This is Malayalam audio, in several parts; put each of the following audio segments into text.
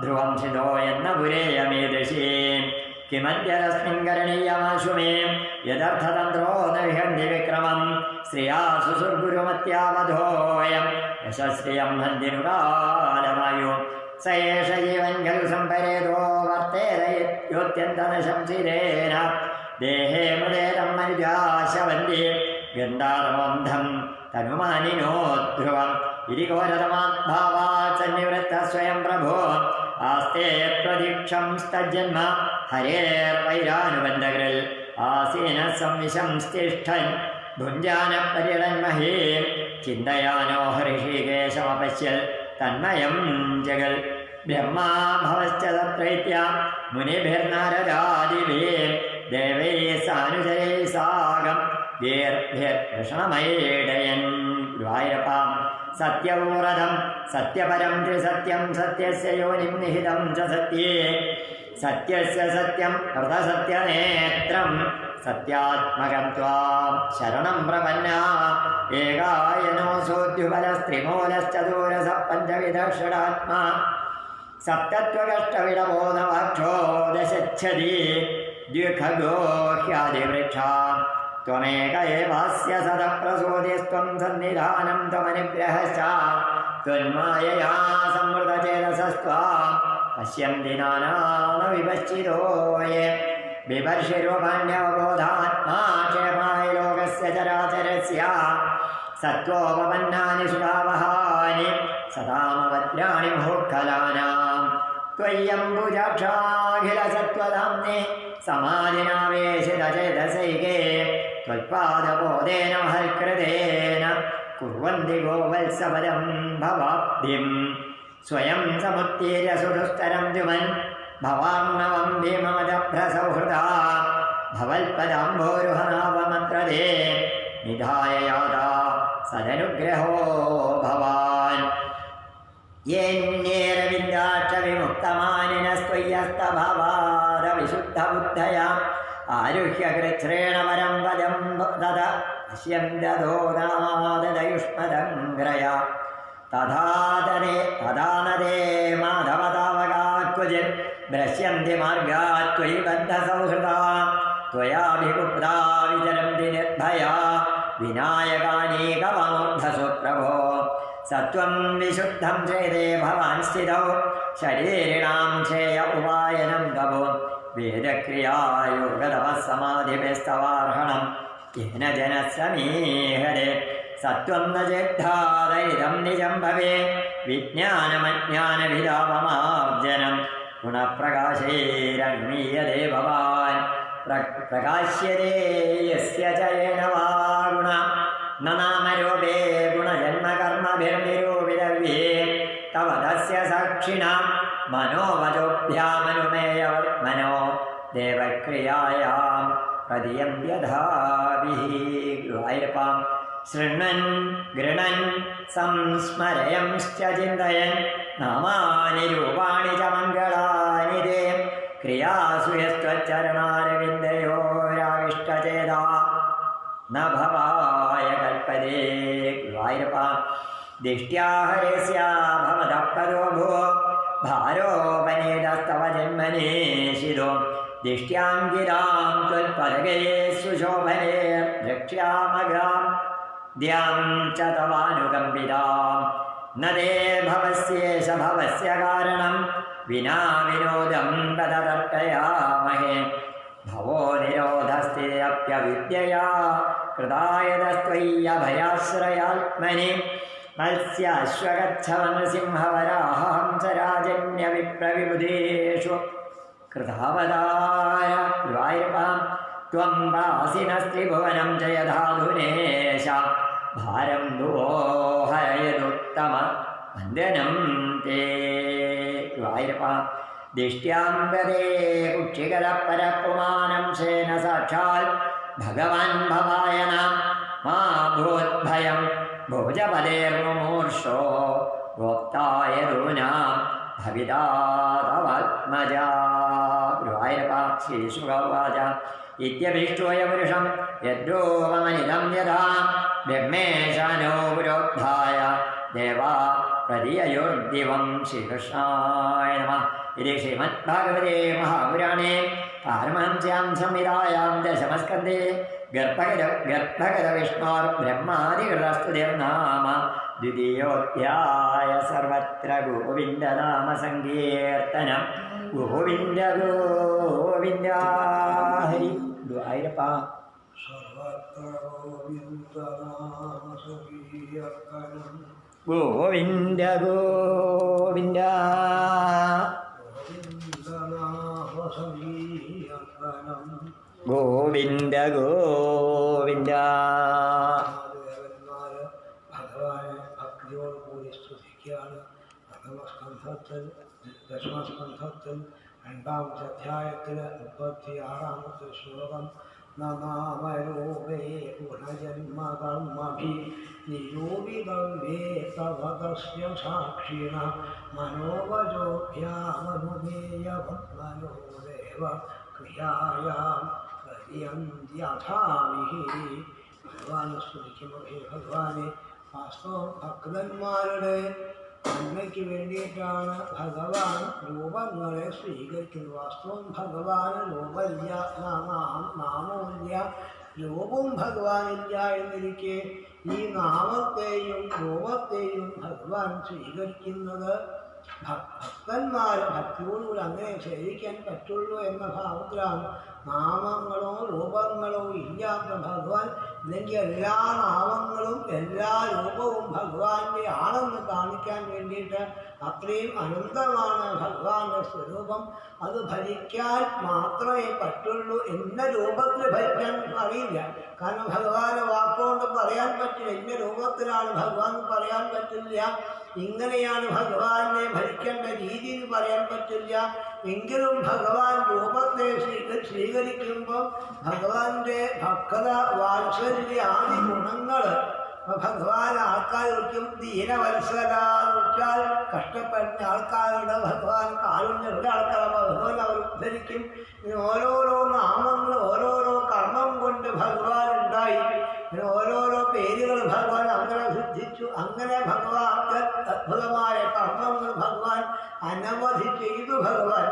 ധ്രുവം ഷിതോ എന്ന പുരേയമീദൃശീ കിമദ്യരസ്മിൻ കരണീയമാശു മേ യദർത്ഥതന്ത്രോ ന വിഹന്തി വിക്രമം ശ്രിയാ സുസുർഗുരുമത്യാവധോയം യശശ്രിയം ഹന്തിനുകാലമായു സ ഏഷ ജീവൻ ഖലു സംപരേതോ വർത്തേരയോത്യന്തനശംസിരേന ദേഹേ മൃദേരം മനുജാശവന്തി ഗന്ധാരമോന്ധം തനുമാനിനോ ധ്രുവം ഇതി ഘോരതമാത്ഭാവാചന്യവൃത്ത സ്വയം പ്രഭോ ആസ്തേ പ്രതീക്ഷം സ്തജന്മ ഹരേർവൈരാനുബന്ധകൃൽ ആസീന സംവിശംസ്തിഷ്ഠൻ ഭുഞ്ജാന പര്യടന്മഹേ ചിന്തയാനോ ഹൃഷീകേശമപശ്യൽ തന്മയം ജഗൽ ബ്രഹ്മാ ഭവശ്ച തത്രൈത്യ മുനിഭിർനാരദാദിഭിः ദേവൈ സാനുചരൈ സാഗം ദീർഘൃഷണമൈഡയൻ ഗുരുവായൂരപ്പാം സത്യവ്രതം സത്യപരം ത്രിസത്യം സത്യസ്യ യോനിം നിഹിതം ച സത്യേ സത്യസ്യ സത്യം ഹൃതസത്യനേത്രം സത്യാത്മകം ത്വാം ശരണം പ്രപന്ന ഏകായനോസോദ്യുബലസ്ത്രിമൂലശ്ചതൂരസ പഞ്ചവിധഷടാത്മാ സപ്തത്വകഷ്ടവിടബോധവാക്ഷോ ദശച്ഛതി ദ്വിഖഗോ ഹ്യാദിവൃക്ഷാ ത്വമേക ഏവാസ്യ സദപ്രസൂതിസ്ത്വം സന്നിധാനം ത്വമനുഗ്രഹശ്ച ത്വന്മായയാ സംവൃതചേതസസ്ത്വാം പശ്യന്തി നാനാന വിപശ്ചിതോ യേ ബിഭർഷിരൂപാണ്യവബോധാത്മാ ക്ഷേമായ ലോകസ്യ ചരാചരസ്യ സത്വോപപന്നാനി സുഖാവഹാനി സദാമവദ്രാണി മുഹുഃഖലാനാം ത്വയ്യംബുജാക്ഷാഖിലസത്വധാംനേ സമാധിനാവേശിതചേതസൈകേ ത്വൽപാദബോധേന മഹൽകൃതേന കുർവന്തി ഗോവത്സപദം ഭവാബ്ധിം സ്വയം സമുത്തീര്യ സുദുസ്തരം ദ്യുമൻ ഭവാർണവം ഭീമമദഭ്രസൗഹൃദാ ഭവൽപദാംഭോരുഹനാവമന്ത്രദേ നിധായ യാതാ സദനുഗ്രഹോ ഭവാൻ യേന്യേരവിന്ദാക്ഷവിമുക്തമാനിനസ്ത്വയ്യസ്തഭാവാദവിശുദ്ധബുദ്ധയാ ആരുഹ്യ കൃച്ഛ്രേണ പരം പദം ദദ പശ്യന്തദോദാദയുഷ്മദംഗ്രയ തഥാനദേ മാധവതാവകാക്വചിൻ ഭ്രശ്യന്തി മാർഗാത് ത്വയി ബദ്ധസൗഹൃദാ ത്വയാഭിഗുപ്താ വിചരന്തി നിർഭയാ വിനായകാനീകമൂർധസു പ്രഭോ സത്വം വിശുദ്ധം ചേതേ ഭവാൻ സ്ഥിതൗ ശരീരിണാം ക്ഷേയ ഉപായനം തവോ വേദക്രിയായോഗതപസ്സമാധിപേസ്തവാർഹണം യേന ജനസമീഹരെ സത്വം ന ചേദ്ധാദൈതം നിജം ഭവേ വിജ്ഞാനമജ്ഞാനഭിലാപമാർജനം ഗുണപ്രകാശൈരനുമീയതേ ഭവാൻ പ്രകാശ്യതേ യസ്യ ച യേന വാ ഗുണ ന നാമരൂപേ ഗുണജന്മകർമ്മഭിർനിരൂപിതവ്യേ തവ തസ്യ സാക്ഷിണാം മനോവചോഭ്യാമനുമേയമനോ ദേവക്രിയായാം പ്രതിയംബ്യധാഭിः ഗുരുവായൂരപ്പാം ശൃണ്വൻ ഗൃണൻ സംസ്മരയംശ്ച ചിന്തയൻ നാമാനി രൂപാണി ച മംഗളാനി തേ ക്രിയാസു യസ്ത്വച്ചരണാരവിന്ദയോരാവിഷ്ടചേതാ ന ഭവായ കൽപ്പതേ ഗുരുവായൂരപ്പാം ദിഷ്ട്യാ ഹരേസ്യാ ഭവതഃപദോ ഭുവോ ഭാരോപനേതസ്തവ ജന്മനേശിതോ ദിഷ്ട്യാംഗിരാം ത്വൽപദകേ സുശോഭനേ രക്ഷ്യാമഗാം ദ്യാം ച തവാനുകമ്പിതാം ന തേ ഭവസ്യേഷ ഭവസ്യ കാരണം വിനാ വിനോദം തദർപ്പയാമഹേ ഭവോ നിരോധസ്ഥിതിരപ്യവിദ്യയാ കൃതായതസ്ത്വയ്യഭയാശ്രയാത്മനി മത്സ്യാശ്വഗച്ഛവനൃസിംഹവരാഹംസരാജന്യവിപ്രവിബുധേഷു കൃതാവതാര ഗുരുവായൂരപ്പാം ത്വം വാസിനസ്ത്രിഭുവനം ച യഥാധുനേശ ഭാരം ഭുവോ ഹരയതുത്തമ വന്ദനം തേ ഗുരുവായൂരപ്പാം ദിഷ്ട്യാംബദേ കുക്ഷികലപ്പരപ്പുമാനം ശേന സാക്ഷാൽ ഭഗവാൻ ഭവായന മാ ഭൂദ്ഭയം ഭുജപദേർമുമൂർഷോ ഗോപ്തായ ദൂനാം ഭവിതാതവാത്മജാ ഗുരുവായൂരപ്പാ ശ്രീശുഗവാച ഇത്യഭീഷ്ടോയ പുരുഷം യദ്രൂപമനിതം യഥാ ബ്രഹ്മേശാനോ പുരോദ്ധായ ദേവാ പ്രതിയോർദിവം ശ്രീകൃഷ്ണായ നമഃ. ഇത് ശ്രീമദ്ഭാഗവതേ മഹാപുരാണേ പാരമഹംസ്യാം സംഹിതായാം ദശമസ്കന്ധേ ഗർഭഗത വിഷ്ണോർ ബ്രഹ്മാദികൃതസ്തുതിർനാമ ദ്വിതീയോധ്യായ. സർവത്ര ഗോവിന്ദനാമ സങ്കീർത്തനം. ഗോവിന്ദ ഗോവിന്ദ. ഹരി ഗുരുവായൂരപ്പ. ഗോവിന്ദ ഗോവിന്ദ. ഗോവിന്ദ ഗോവിന്ദ. ഭഗവാനെ ഭക്തിയോട് കൂടി സ്തുതിക്കുകയാണ്. പ്രഥമസ്കന്ധത്തിൽ ദശമസ്കന്ധത്തിൽ 2ാമത്തെ അധ്യായത്തിൽ 36ാമത്തെ ശ്ലോകം. നനാമരൂപേ ഗുണജന്മകർമ്മഭി നിരൂപിതവ്യേ തവതസ്യ സാക്ഷിണ മനോവജോഭ്യാമനുമേയവത്മനോദേവ ക്രിയായാം പര്യന്ത്യഥാമിഹി. ഭഗവാനെ സ്തുതിക്കുമ്പോൾ ഹേ ഭഗവാനെ, വാസ്തവം ഭക്തന്മാരുടെ നന്മയ്ക്ക് വേണ്ടിയിട്ടാണ് ഭഗവാൻ രൂപങ്ങളെ സ്വീകരിക്കുന്നത്. വാസ്തവം ഭഗവാന് രൂപമില്ല, നാമമില്ല, രൂപവും ഭഗവാനില്ല എന്നിരിക്കെ ഈ നാമത്തെയും രൂപത്തെയും ഭഗവാൻ സ്വീകരിക്കുന്നത് ഭക്തന്മാർ ഭക്തിയോടുകൂടി അങ്ങനെ സേവിക്കാൻ പറ്റുള്ളൂ എന്ന ഭാവത്തിലാണ്. നാമങ്ങളോ രൂപങ്ങളോ ഇല്ലാത്ത ഭഗവാൻ, ഇല്ലെങ്കിൽ എല്ലാ നാമങ്ങളും എല്ലാ രൂപവും ഭഗവാന്റെ ആണെന്ന് കാണിക്കാൻ വേണ്ടിയിട്ട് അത്രയും അനന്തമാണ് ഭഗവാന്റെ സ്വരൂപം. അത് ഭരിക്കാൻ മാത്രമേ പറ്റുള്ളൂ. എന്ന രൂപത്തിൽ ഭരിക്കാൻ അറിയില്ല. കാരണം ഭഗവാനെ വാക്കുകൊണ്ട് പറയാൻ പറ്റില്ല. എന്ന രൂപത്തിലാണ് ഭഗവാൻ പറയാൻ പറ്റില്ല. ഇങ്ങനെയാണ് ഭഗവാനെ ഭരിക്കേണ്ട രീതി എന്ന് പറയാൻ പറ്റില്ല. എങ്കിലും ഭഗവാൻ രൂപത്തെ സ്വീകരിക്കുമ്പോൾ ഭഗവാന്റെ ഭക്തത, വാത്സല്യ ആദി ഗുണങ്ങൾ ഭഗവാൻ ആൾക്കാർക്കും ദീനവത്സരാന്ന് വെച്ചാൽ കഷ്ടപ്പെടുന്ന ആൾക്കാരുടെ ഭഗവാൻ കാരുണ്യമുള്ള ആൾക്കാർ ഭഗവാൻ അവർ ഉദ്ധരിക്കും. ഓരോരോ നാമങ്ങൾ ഓരോരോ കർമ്മം കൊണ്ട് ഭഗവാൻ ഉണ്ടായി. ഓരോരോ പേരുകൾ ഭഗവാൻ അങ്ങനെ സിദ്ധിച്ചു. അങ്ങനെ ഭഗവാന്റെ അത്ഭുതമായ കർമ്മങ്ങൾ ഭഗവാൻ അനവധി ചെയ്തു. ഭഗവാൻ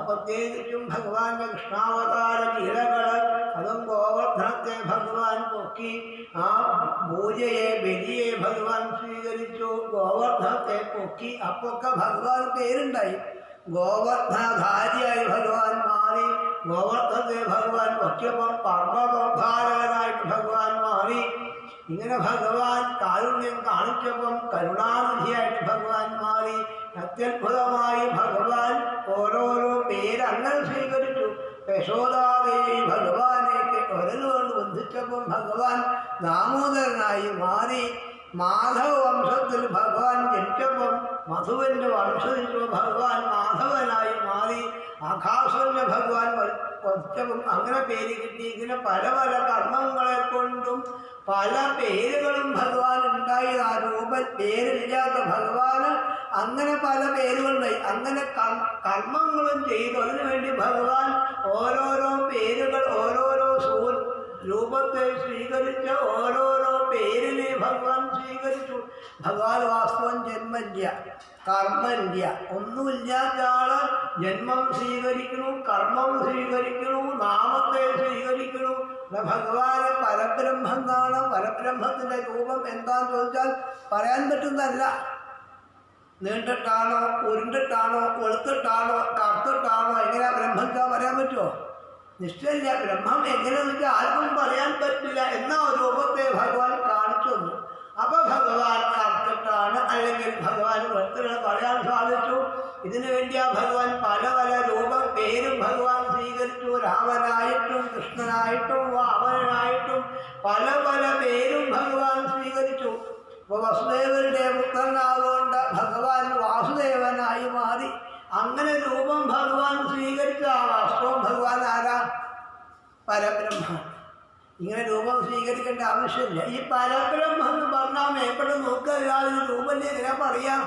പ്രത്യേകിച്ചും ഭഗവാന്റെ കൃഷ്ണാവതാര ലീലകൾ, അതും ഗോവർദ്ധനത്തെ ഭഗവാൻ പൊക്കി. ആ പൂജയെ ബലിയെ ഭഗവാൻ സ്വീകരിച്ചു. ഗോവർദ്ധനത്തെ പൊക്കി. അപ്പൊക്കെ ഭഗവാൻ പേരുണ്ടായി. ഗോവർദ്ധനധാരിയായി ഭഗവാൻ മാറി. ഗോവർദ്ധനത്തെ ഭഗവാൻ പൊക്കിയപ്പോൾ പർവ്വതോദ്ധാരകനായിട്ട് ഭഗവാൻ മാറി. ഇങ്ങനെ ഭഗവാൻ കാരുണ്യം കാണിച്ചപ്പം കരുണാനിധിയായിട്ട് ഭഗവാൻ മാറി. അത്യത്ഭുതമായി ഭഗവാൻ ഓരോരോ പേര് അങ്ങനെ സ്വീകരിച്ചു. യശോദാദേവി ഭഗവാനെയൊക്കെ ഒരലുകൊണ്ട് ബന്ധിച്ചപ്പം ഭഗവാൻ ദാമോദരനായി മാറി. മാധവ വംശത്തിൽ ഭഗവാൻ ജനിച്ചപ്പം മധുവിൻ്റെ വംശത്തിൽ ഭഗവാൻ മാധവനായി മാറി. ആകാശന്റെ ഭഗവാൻ വധിച്ചപ്പം അങ്ങനെ പേര് കിട്ടി. ഇങ്ങനെ പല പല കർമ്മങ്ങളെ കൊണ്ടും പല പേരുകളും ഭഗവാൻ ഉണ്ടായി. ആ രൂപ പേരില്ലാത്ത ഭഗവാന് അങ്ങനെ പല പേരുകളുണ്ടായി. അങ്ങനെ കർമ്മങ്ങളും ചെയ്തു. അതിനുവേണ്ടി ഭഗവാൻ ഓരോരോ പേരുകൾ ഓരോരോ രൂപത്തെ സ്വീകരിച്ച് ഓരോരോ പേരിനെ ഭഗവാൻ സ്വീകരിച്ചു. ഭഗവാൻ വാസ്തവം ജന്മല്ല, കർമ്മല്ല, ഒന്നുമില്ലാത്ത ആള് ജന്മം സ്വീകരിക്കുന്നു, കർമ്മം സ്വീകരിക്കുന്നു, നാമത്തെ സ്വീകരിക്കുന്നു. ഭഗവാന് പരബ്രഹ്മം എന്നാണ്. പരബ്രഹ്മത്തിന്റെ രൂപം എന്താന്ന് ചോദിച്ചാൽ പറയാൻ പറ്റുന്നതല്ല. നീണ്ടിട്ടാണോ, ഉരുണ്ടിട്ടാണോ, വെളുത്തിട്ടാണോ, കറുത്തിട്ടാണോ, എങ്ങനെയാ ബ്രഹ്മം പറയാൻ പറ്റുമോ? നിശ്ചയമില്ല. ബ്രഹ്മം എങ്ങനെയെന്ന് വെച്ചാൽ ആർക്കും പറയാൻ പറ്റില്ല. എന്നാ രൂപത്തെ ഭഗവാൻ കാണിച്ചു തന്നു. അപ്പൊ ഭഗവാൻ കറുത്തിട്ടാണ് അല്ലെങ്കിൽ ഭഗവാൻ വെളുത്തിട്ടാണ് പറയാൻ സാധിച്ചു. ഇതിനു വേണ്ടിയാ ഭഗവാൻ പല പല രൂപം പേരും ഭഗവാൻ സ്വീകരിച്ചു. രാമനായിട്ടും കൃഷ്ണനായിട്ടും വാമനായിട്ടും പല പല പേരും ഭഗവാൻ സ്വീകരിച്ചു. ഇപ്പൊ വസുദേവരുടെ പുത്രനാകൊണ്ട് ഭഗവാൻ വാസുദേവനായി മാറി. അങ്ങനെ രൂപം ഭഗവാൻ സ്വീകരിച്ച വാസ്തവം ഭഗവാൻ ആരാ? പരബ്രഹ്മ. ഇങ്ങനെ രൂപം സ്വീകരിക്കേണ്ട ആവശ്യമില്ല. ഈ പരബ്രഹ്മം എന്ന് പറഞ്ഞാൽ മേപ്പെട്ട് നോക്കല്ലാതെ രൂപല്ലേ എങ്ങനെയാ പറയാം?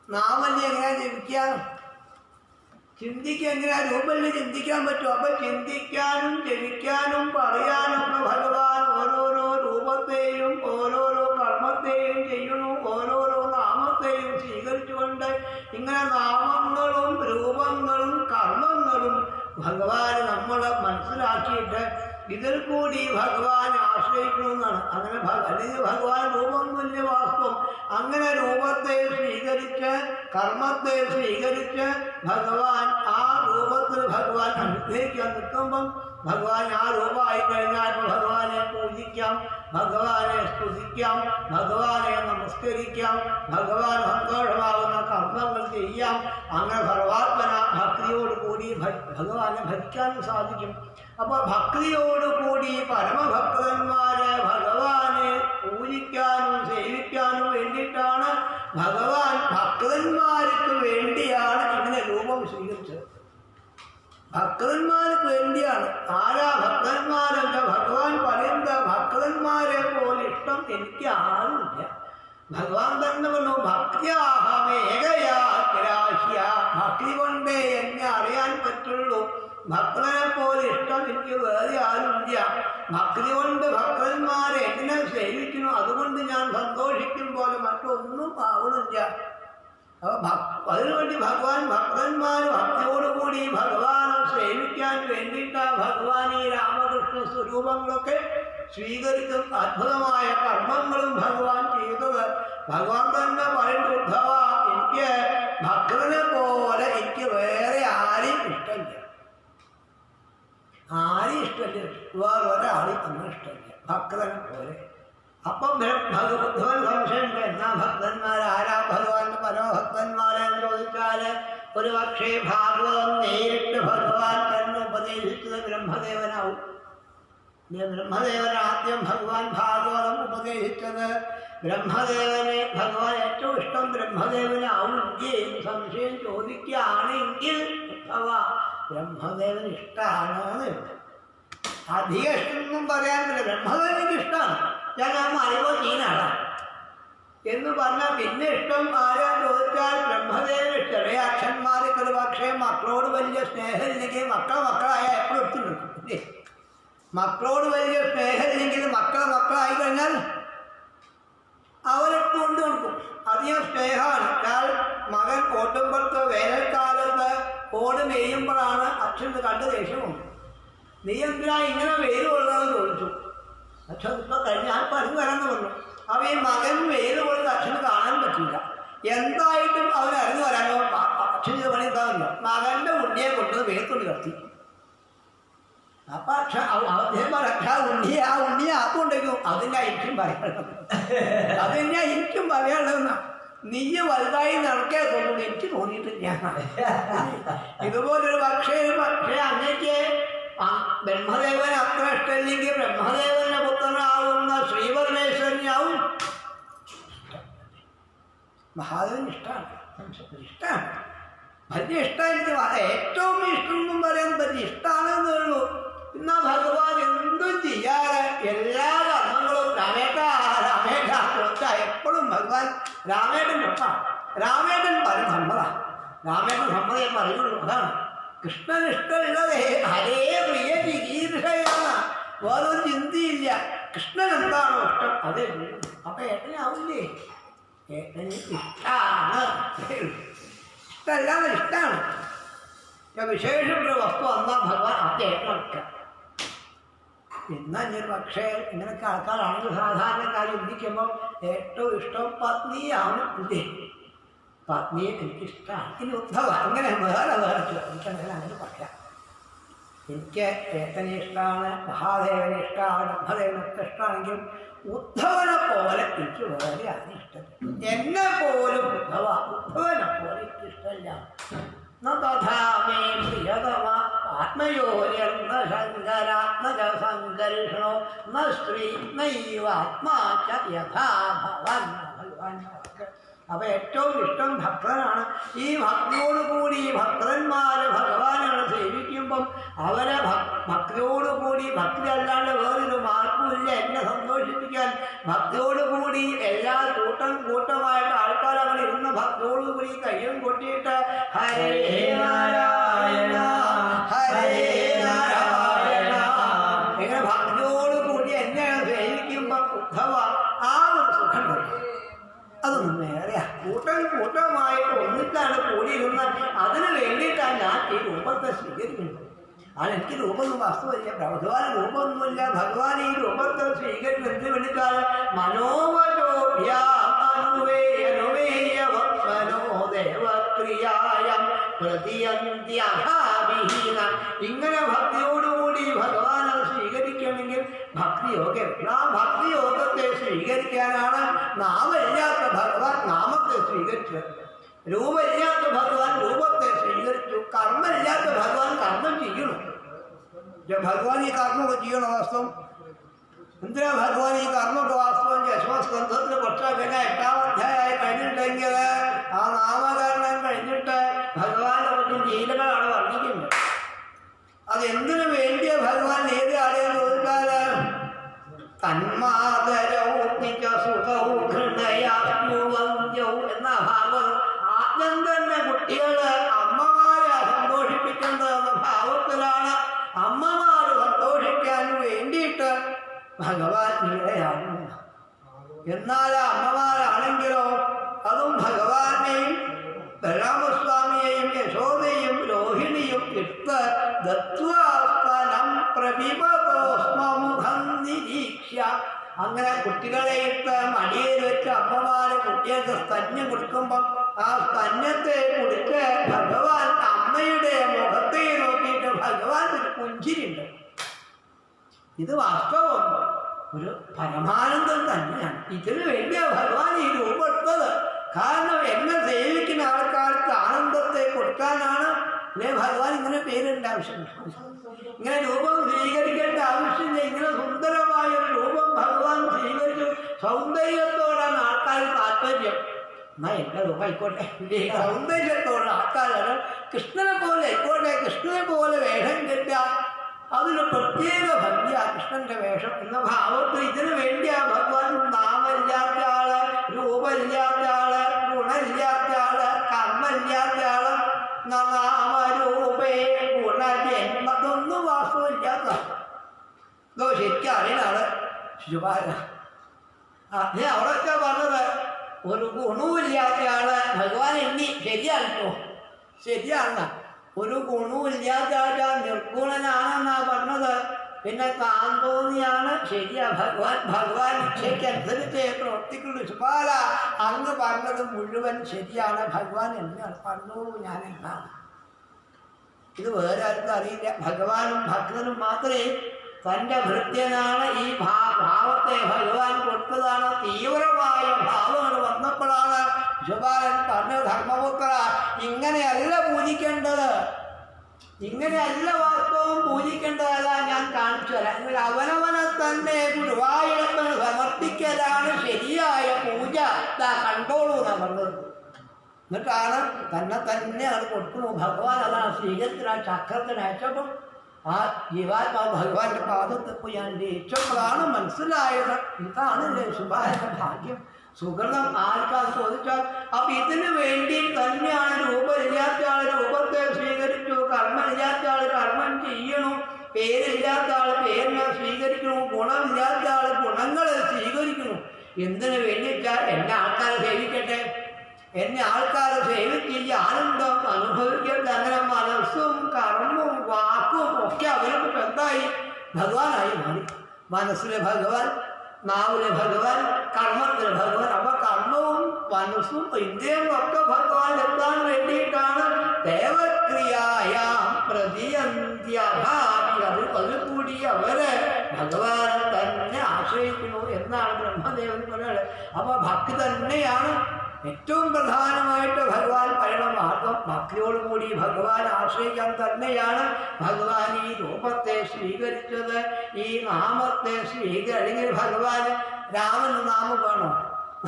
നാമല്ലേ എങ്ങനെയാ ജപിക്കാം? ചിന്തിക്കുക എങ്ങനെയാ? രൂപല്ലേ ചിന്തിക്കാൻ പറ്റും. അപ്പൊ ചിന്തിക്കാനും ജപിക്കാനും പറയാനൊക്കെ ഭഗവാൻ ഓരോരോ രൂപത്തെയും ഓരോരോ കർമ്മത്തെയും ചെയ്യുന്നു, ഓരോരോ നാമത്തെ നാമത്തെയും സ്വീകരിച്ചുകൊണ്ട് ഇങ്ങനെ നാമങ്ങളും രൂപങ്ങളും കർമ്മങ്ങളും ഭഗവാൻ നമ്മൾ മനസ്സിലാക്കിയിട്ട് ഇതിൽ കൂടി ഭഗവാനെ ആശ്രയിക്കണമെന്നാണ്. അങ്ങനെ അല്ലെങ്കിൽ ഭഗവാൻ രൂപം തുല്യ വാസ്തവം. അങ്ങനെ രൂപത്തെ സ്വീകരിച്ച് കർമ്മത്തെ സ്വീകരിച്ച് ഭഗവാൻ ആ രൂപത്തിൽ ഭഗവാൻ അനുഗ്രഹിക്കാൻ നിൽക്കുമ്പം ഭഗവാൻ ആ രൂപമായി കഴിഞ്ഞാൽ ഭഗവാനെ പൂജിക്കാം, ഭഗവാനെ സ്തുതിക്കാം, ഭഗവാനെ നമസ്കരിക്കാം, ഭഗവാൻ സന്തോഷമാകുന്ന കർമ്മങ്ങൾ ചെയ്യാം. അങ്ങനെ സർവാത്മന ഭക്തിയോടുകൂടി ഭഗവാനെ ഭജിക്കാനും സാധിക്കും. അപ്പോൾ ഭക്തിയോടുകൂടി പരമഭക്തന്മാരെ ഭഗവാനെ പൂജിക്കാനും സേവിക്കാനും വേണ്ടിയിട്ടാണ് ഭഗവാൻ ഭക്തന്മാർക്ക് വേണ്ടിയാണ് ഇങ്ങനെ രൂപം സ്വീകരിച്ചത്. ഭക്തന്മാർക്ക് വേണ്ടിയാണ്. ആരാ ഭക്തന്മാരല്ല? ഭഗവാൻ പറയുന്നത് ഭക്തന്മാരെ പോലെ ഇഷ്ടം എനിക്ക് ആരുമില്ല. ഭഗവാൻ തന്നെ പറഞ്ഞു ഭക്തിയാഹമേകയാഗ്രാഹ്യ, ഭക്തി കൊണ്ടേ എന്നെ അറിയാൻ പറ്റുള്ളൂ. ഭക്തനെ പോലെ ഇഷ്ടം എനിക്ക് വേറെ ആരുമില്ല. ഭക്തി കൊണ്ട് ഭക്തന്മാരെ എങ്ങനെ സേവിക്കുന്നു, അതുകൊണ്ട് ഞാൻ സന്തോഷിക്കും പോലെ മറ്റൊന്നും ആവുന്നില്ല. അപ്പോൾ അതിനുവേണ്ടി ഭഗവാൻ ഭക്തന്മാർ ഭക്തിയോടുകൂടി ഭഗവാനെ സേവിക്കാൻ വേണ്ടിയിട്ടാണ് ഭഗവാൻ ഈ രാമകൃഷ്ണ സ്വരൂപങ്ങളൊക്കെ സ്വീകരിച്ചും അത്ഭുതമായ കർമ്മങ്ങളും ഭഗവാൻ ചെയ്തത്. ഭഗവാൻ തന്നെ പറയുന്നു, ഉദ്ധവ, എനിക്ക് ഭക്തനെ പോലെ എനിക്ക് വേറെ ആരെയും ഇഷ്ടമില്ല. ആരെയും ഇഷ്ടമില്ല, വേറെ ഒരാളെയും തന്നെ ഇഷ്ടമില്ല ഭക്തനെ പോലെ. അപ്പം ഭഗവത്ഭവൻ സംശയമുണ്ട്, എന്നാ ഭക്തന്മാർ ആരാ ഭഗവാന്റെ പരമഭക്തന്മാരെന്ന് ചോദിച്ചാൽ ഒരു പക്ഷേ ഭാഗവതം നേരിട്ട് ഭഗവാൻ തന്നെ ഉപദേശിച്ചത് ബ്രഹ്മദേവനാവും. ബ്രഹ്മദേവൻ ആദ്യം ഭഗവാൻ ഭാഗവതം ഉപദേശിച്ചത് ബ്രഹ്മദേവനെ ഭഗവാൻ ഏറ്റവും ഇഷ്ടം ബ്രഹ്മദേവനാവുമെങ്കിൽ സംശയം ചോദിക്കുകയാണെങ്കിൽ അഥവാ ബ്രഹ്മദേവന് ഇഷ്ടമാണ്. അധികം ഇഷ്ടമൊന്നും പറയാൻ പറ്റില്ല. ബ്രഹ്മദേവന് ഇഷ്ടമാണ്, ഞാൻ അറിവോ നീനാണ് എന്ന് പറഞ്ഞാൽ പിന്നെ ഇഷ്ടം ആരാന്ന് ചോദിച്ചാൽ ബ്രഹ്മദേവന് ചെറിയ അച്ഛന്മാർക്ക് ഒരു പക്ഷേ മക്കളോട് വലിയ സ്നേഹമില്ലെങ്കിൽ മക്കളായ എപ്പോഴും എടുത്തുകൊടുക്കും. ഇല്ലേ, മക്കളോട് വലിയ സ്നേഹമില്ലെങ്കിൽ മക്കളായി കഴിഞ്ഞാൽ അവരെട്ട് കൊണ്ട് കൊടുക്കും. അധികം സ്നേഹമാണ്. എന്നാൽ മകൻ ഓട്ടുമ്പോഴത്തെ വേനൽക്കാലത്ത് ഓട് മേയുമ്പോഴാണ് അച്ഛന് കണ്ട് ദേഷ്യമുണ്ട്. നീ എന്തിനാ ഇങ്ങനെ വെയിൽ കൊള്ളാമെന്ന് ചോദിച്ചു. അച്ഛൻ ഇപ്പം ഞാൻ പറഞ്ഞു വരാമെന്ന് പറഞ്ഞു. അപ്പോൾ ഈ മകൻ വെയിൽ കൊള്ളുന്ന അച്ഛന് കാണാൻ പറ്റില്ല. എന്തായിട്ടും അവൻ അറിഞ്ഞു വരാനോ അച്ഛൻ ഇത് പണി എന്താണല്ലോ മകൻ്റെ ഉണ്ണിയെ കൊണ്ട് വെയിൽത്തുള്ളി കത്തി. അപ്പം അദ്ദേഹം പറയാ ഉണ്ണിയെ ആത്തുകൊണ്ടേക്കും. അതിൻ്റെ എനിക്കും പറയാനുള്ളത് അതെന്നെ എനിക്കും പറയാനുള്ളതെന്നാ. നീ വലുതായി നടക്കേ തോന്നുന്നു, എനിക്ക് തോന്നിയിട്ടില്ല. ഇതുപോലൊരു പക്ഷേ അങ്ങേക്ക് ബ്രഹ്മദേവൻ അത്ര ഇഷ്ടമില്ലെങ്കിൽ ബ്രഹ്മദേവന്റെ പുത്രനാവുന്ന ശ്രീപരമേശ്വരനാവും. മഹാദേവന് ഇഷ്ടമാണ്, വലിയ ഇഷ്ടമായിരിക്കും. ഏറ്റവും ഇഷ്ടം എന്നും പറയാൻ പറ്റും, ഇഷ്ടമാണെന്നേ ഉള്ളൂ. എന്നാൽ ഭഗവാൻ എന്തും ചെയ്യാറ് എല്ലാ കർമ്മങ്ങളും രാമേട്ട എപ്പോഴും ഭഗവാൻ രാമേട്ടൻ ഒട്ടാണ്. രാമേട്ടൻ പറയും സമ്മതാണ്, രാമേട്ടൻ സമ്മതം പറയുള്ളൂ. അതാണ് കൃഷ്ണൻ ഇഷ്ടമുള്ളത് ഹരേ പ്രിയ ചികീർഷയാണ്. വേറൊരു ചിന്തയില്ല. കൃഷ്ണൻ എന്താണോ ഇഷ്ടം അതേ ഉള്ളൂ. അപ്പം ഏട്ടനാവില്ലേ? ഏട്ടന് ഇഷ്ടമാണ്. ഇഷ്ടമല്ലാതെ ഇഷ്ടമാണ്. വിശേഷപ്പെട്ട വസ്തു വന്നാൽ ഭഗവാൻ അദ്ദേഹം വെക്കാം. എന്നാൽ പക്ഷേ ഇങ്ങനെയൊക്കെ ആൾക്കാരാണെങ്കിൽ സാധാരണക്കാർ ചിന്തിക്കുമ്പം ഏറ്റവും ഇഷ്ടം പത്നിയാണ്. ഇല്ലേ, പത്നിയെ എനിക്കിഷ്ടമാണ്. ഇനി ഉദ്ധവ അങ്ങനെ വേറെ എനിക്കങ്ങനെ അങ്ങനെ പറയാം. എനിക്ക് ഏട്ടനെ ഇഷ്ടമാണ്, മഹാദേവനെ ഇഷ്ടമാണ്, ബ്രഹ്മദേവനൊക്കെ ഇഷ്ടമാണെങ്കിലും ഉദ്ധവനെ പോലെ എനിക്ക് വേറെ അതിന് ഇഷ്ടമില്ല. എന്നെ പോലും ഉദ്ധവനെ പോലെ എനിക്ക് ഇഷ്ടമില്ല. തഥാമേ പ്രിയതമ ആത്മയോര്യർന്ന ശങ്കരാത്മജ സംഘർഷണോ ന സ്ത്രീ നൈവാത്മാ ച യഥാ ഭവൻ. ഭഗവാൻ അപ്പോൾ ഏറ്റവും ഇഷ്ടം ഭക്തനാണ്. ഈ ഭക്തിയോടുകൂടി ഭക്തന്മാരെ ഭഗവാനാണ് സേവിക്കുമ്പം അവരെ ഭക്തിയോടുകൂടി, ഭക്തി അല്ലാണ്ട് വേറൊരു മാർഗമില്ല എന്നെ സന്തോഷിപ്പിക്കാൻ. ഭക്തിയോടുകൂടി എല്ലാ കൂട്ടമായിട്ട് ആൾക്കാർ അങ്ങനെ ഇരുന്ന് ഭക്തിയോടുകൂടി കയ്യും കൊട്ടിയിട്ട് ഹരേ നാരായണ ഹരേ നാരായണ ഇങ്ങനെ ഭക്തിയോടുകൂടി എന്നെയാണ് സേവിക്കുമ്പം ഉദ്ധവ ആ ഒരു സുഖം. അതൊന്നും വേറെയാ. കൂട്ടം രൂപത്തെ സ്വീകരിക്കുന്നു. എനിക്ക് രൂപമൊന്നും വസ്തുവില്ല, ഭഗവാൻ രൂപമൊന്നുമില്ല. ഭഗവാൻ ഈ രൂപത്തെ സ്വീകരിച്ച് എന്ത് വിളിച്ചാൽ ഇങ്ങനെ ഭക്തിയോടുകൂടി ഭഗവാൻ അത് സ്വീകരിക്കണമെങ്കിൽ ഭക്തിയോഗം. ആ ഭക്തിയോഗത്തെ സ്വീകരിക്കാനാണ് നാമമില്ലാത്ത ഭഗവാൻ നാമത്തെ സ്വീകരിച്ചത്. രൂപമില്ലാത്ത ഭഗവാൻ രൂപത്തെ സ്വീകരിച്ചു. കർമ്മമില്ലാത്ത ഭഗവാൻ കർമ്മം ചെയ്യണം. ഭഗവാൻ ഈ കർമ്മമൊക്കെ ചെയ്യണം. വാസ്തവം എന്തിനാ ഭഗവാൻ ഈ കർമ്മമൊക്കെ വാസ്തവം യശോസ്കന്ധത്തിന് പക്ഷേ പിന്നെ 8ാം അധ്യായമായി കഴിഞ്ഞിട്ടുണ്ടെങ്കിൽ ആ നാമകരണം കഴിഞ്ഞിട്ട് ഭഗവാന്റെ കുറച്ച് ലീലകളാണ് വർണ്ണിക്കുന്നത്. അതെന്തിനു വേണ്ടിയ ഭഗവാൻ ഏത് ആടെയെന്ന് ചോദിച്ചാൽ എന്ന ഭാഗം ആദ്യം തന്നെ കുട്ടികള് അമ്മമാരെ സന്തോഷിപ്പിക്കേണ്ടതെന്ന ഭാവത്തിലാണ് അമ്മമാര് സന്തോഷിക്കാൻ വേണ്ടിയിട്ട് ഭഗവാൻ ലീലയാകുന്നു. എന്നാൽ അമ്മമാരാണെങ്കിലോ അതും ഭഗവാനെയും ബലരാമസ്വാമിയെയും യശോദയും രോഹിണിയും ഇട്ട് ദത്വാസ്തനം പ്രഭിപതോസ്മമുഖം നിരീക്ഷ്യ അങ്ങനെ കുട്ടികളെ ഇട്ട് മടിയിൽ വെച്ച് അമ്മമാര് കുട്ടികൾക്ക് സ്തന്യം കൊടുക്കുമ്പം ആ സ്തന്യത്തെ കുടിച്ച് ഭഗവാൻ അമ്മയുടെ മുഖത്തെ നോക്കിയിട്ട് ഭഗവാൻ ഒരു പുഞ്ചിരിയുണ്ട്. ഇത് വാസ്തവം ഒരു പരമാനന്ദം തന്നെയാണ്. ഇതിനു വേണ്ടിയാണ് ഭഗവാൻ ഈ രൂപം എടുത്തത്. കാരണം എന്നെ സേവിക്കുന്ന ആൾക്കാർക്ക് ആനന്ദത്തെ കൊടുക്കാനാണ്. അല്ലെ ഭഗവാൻ ഇങ്ങനെ പേരിടേണ്ട ആവശ്യമില്ല, ഇങ്ങനെ രൂപം സ്വീകരിക്കേണ്ട ആവശ്യമില്ല. ഇങ്ങനെ സുന്ദരമായൊരു രൂപം ഭഗവാൻ സ്വീകരിച്ചു. സൗന്ദര്യത്തോടാണ് ആൾക്കാർ താല്പര്യം. എന്നാ എൻ്റെ രൂപം ആയിക്കോട്ടെ, സൗന്ദര്യത്തോടെ ആൾക്കാരാണ്. കൃഷ്ണനെ പോലെ ആയിക്കോട്ടെ, കൃഷ്ണനെ പോലെ വേഷം കെട്ടാൻ അതിന് പ്രത്യേക ഭംഗിയാ കൃഷ്ണന്റെ വേഷം എന്ന ഭാവത്തിൽ. ഇതിനു വേണ്ടിയാ ഭഗവാൻ നാമമില്ലാത്ത ആള്, രൂപമില്ലാത്ത ആള്, ഗുണമില്ലാത്ത ആള്, കർമ്മമില്ലാത്ത ആള്, നാമരൂപേ ഗുണജന്മതൊന്നും വാസ്തവമില്ലാത്ത ഇതോ ശരിക്കും അറിയുന്നതാണ് ശിശുപാല. ഞാൻ അവിടെയൊക്കെ പറഞ്ഞത് ഒരു ഗുണവുമില്ലാത്ത ആള് ഭഗവാൻ എണ്ണി ശരിയാണോ? ശരിയാണ്. ഒരു ഗുണവുമില്ലാത്ത ആൾ നിർഗുണനാണെന്നാ പറഞ്ഞത്. പിന്നെ താൻ തോന്നിയാണ് ശരിയാ. ഭഗവാൻ ഇച്ഛയ്ക്കനുസരിച്ച് പ്രവർത്തിക്കുള്ളൂ. ശുപാല അങ്ങ് പറഞ്ഞത് മുഴുവൻ ശരിയാണ്. ഭഗവാൻ എന്നാണ് പറഞ്ഞോളൂ, ഞാൻ എന്നാണ്. ഇത് വേറെ ആർക്കും അറിയില്ല. ഭഗവാനും ഭക്തനും മാത്രമേ തൻ്റെ ഭൃത്യനാണ് ഈ ഭാവത്തെ ഭഗവാൻ കൊടുത്തതാണ്. തീവ്രമായ ഭാവങ്ങൾ വന്നപ്പോഴാണ് ശുപാലൻ പറഞ്ഞ ധർമ്മപുത്ര ഇങ്ങനെയല്ല പൂജിക്കേണ്ടത്, ഇങ്ങനെയല്ല വാസ്തവം പൂജിക്കേണ്ടതല്ല, ഞാൻ കാണിച്ചു തരാം. എങ്കിൽ അവനവനെ തന്നെ ഗുരുവായൂരപ്പന് സമർപ്പിക്കലാണ് ശരിയായ പൂജ. കണ്ടോളൂ എന്നാണ് പറഞ്ഞത്. എന്നിട്ടാണ് തന്നെ അത് കൊടുക്കുന്നു. ഭഗവാൻ അതാണ് സ്വീകരിച്ചിട്ട് ആ ചക്രത്തിന് അയച്ചപ്പം ആ ജീവാത്മാവ് ഭഗവാന്റെ പാദത്തിൽ പോയി ഞാൻ ജയിച്ചപ്പോഴാണ് മനസ്സിലായത് ഇതാണ് ശുഭാന്റെ ഭാഗ്യം, സുഹൃതം. ആർക്കാന്ന് ചോദിച്ചാൽ അപ്പൊ ഇതിനു വേണ്ടി തന്നെയാണ് രൂപമില്ലാത്ത ആൾ രൂപത്തെ സ്വീകരിച്ചു, കർമ്മമില്ലാത്ത ആൾ കർമ്മം ചെയ്യണു, പേരില്ലാത്ത ആൾ പേരിനെ സ്വീകരിക്കണു, ഗുണമില്ലാത്ത ആൾ ഗുണങ്ങളെ സ്വീകരിക്കുന്നു. എന്തിനു വേണ്ടിയിട്ടാൽ എന്നെ ആൾക്കാരെ സേവിക്കട്ടെ, എന്നെ ആൾക്കാരെ സേവിച്ചില്ല ആനന്ദം അനുഭവിക്കട്ടെ. അങ്ങനെ മനസ്സും കർമ്മവും വാക്കും ഒക്കെ അവർക്ക് എന്തായി ഭഗവാനായി മാറി. മനസ്സിലെ ഭഗവാൻ, നാവിലെ ഭഗവാൻ, കർമ്മത്തിലെ ഭഗവാൻ. അപ്പൊ കർമ്മവും മനസ്സും ഇന്ദ്രിയങ്ങളും ഒക്കെ ഭഗവാൻ എത്താൻ വേണ്ടിയിട്ടാണ് ദേവക്രിയായാം പ്രതിയന്ത്യഭാവി. അതിൽ കൂടി അവര് ഭഗവാനെ തന്നെ ആശ്രയിക്കുന്നു എന്നാണ് ബ്രഹ്മദേവൻ പറയുന്നത്. അപ്പൊ ഭക്തി തന്നെയാണ് ഏറ്റവും പ്രധാനമായിട്ട് ഭഗവാൻ പറയുന്ന മാർഗം. ഭക്തിയോടുകൂടി ഭഗവാൻ ആശ്രയിക്കാൻ തന്നെയാണ് ഭഗവാൻ ഈ രൂപത്തെ സ്വീകരിച്ചത്, ഈ നാമത്തെ അല്ലെങ്കിൽ ഭഗവാൻ രാമൻ നാമം വേണോ,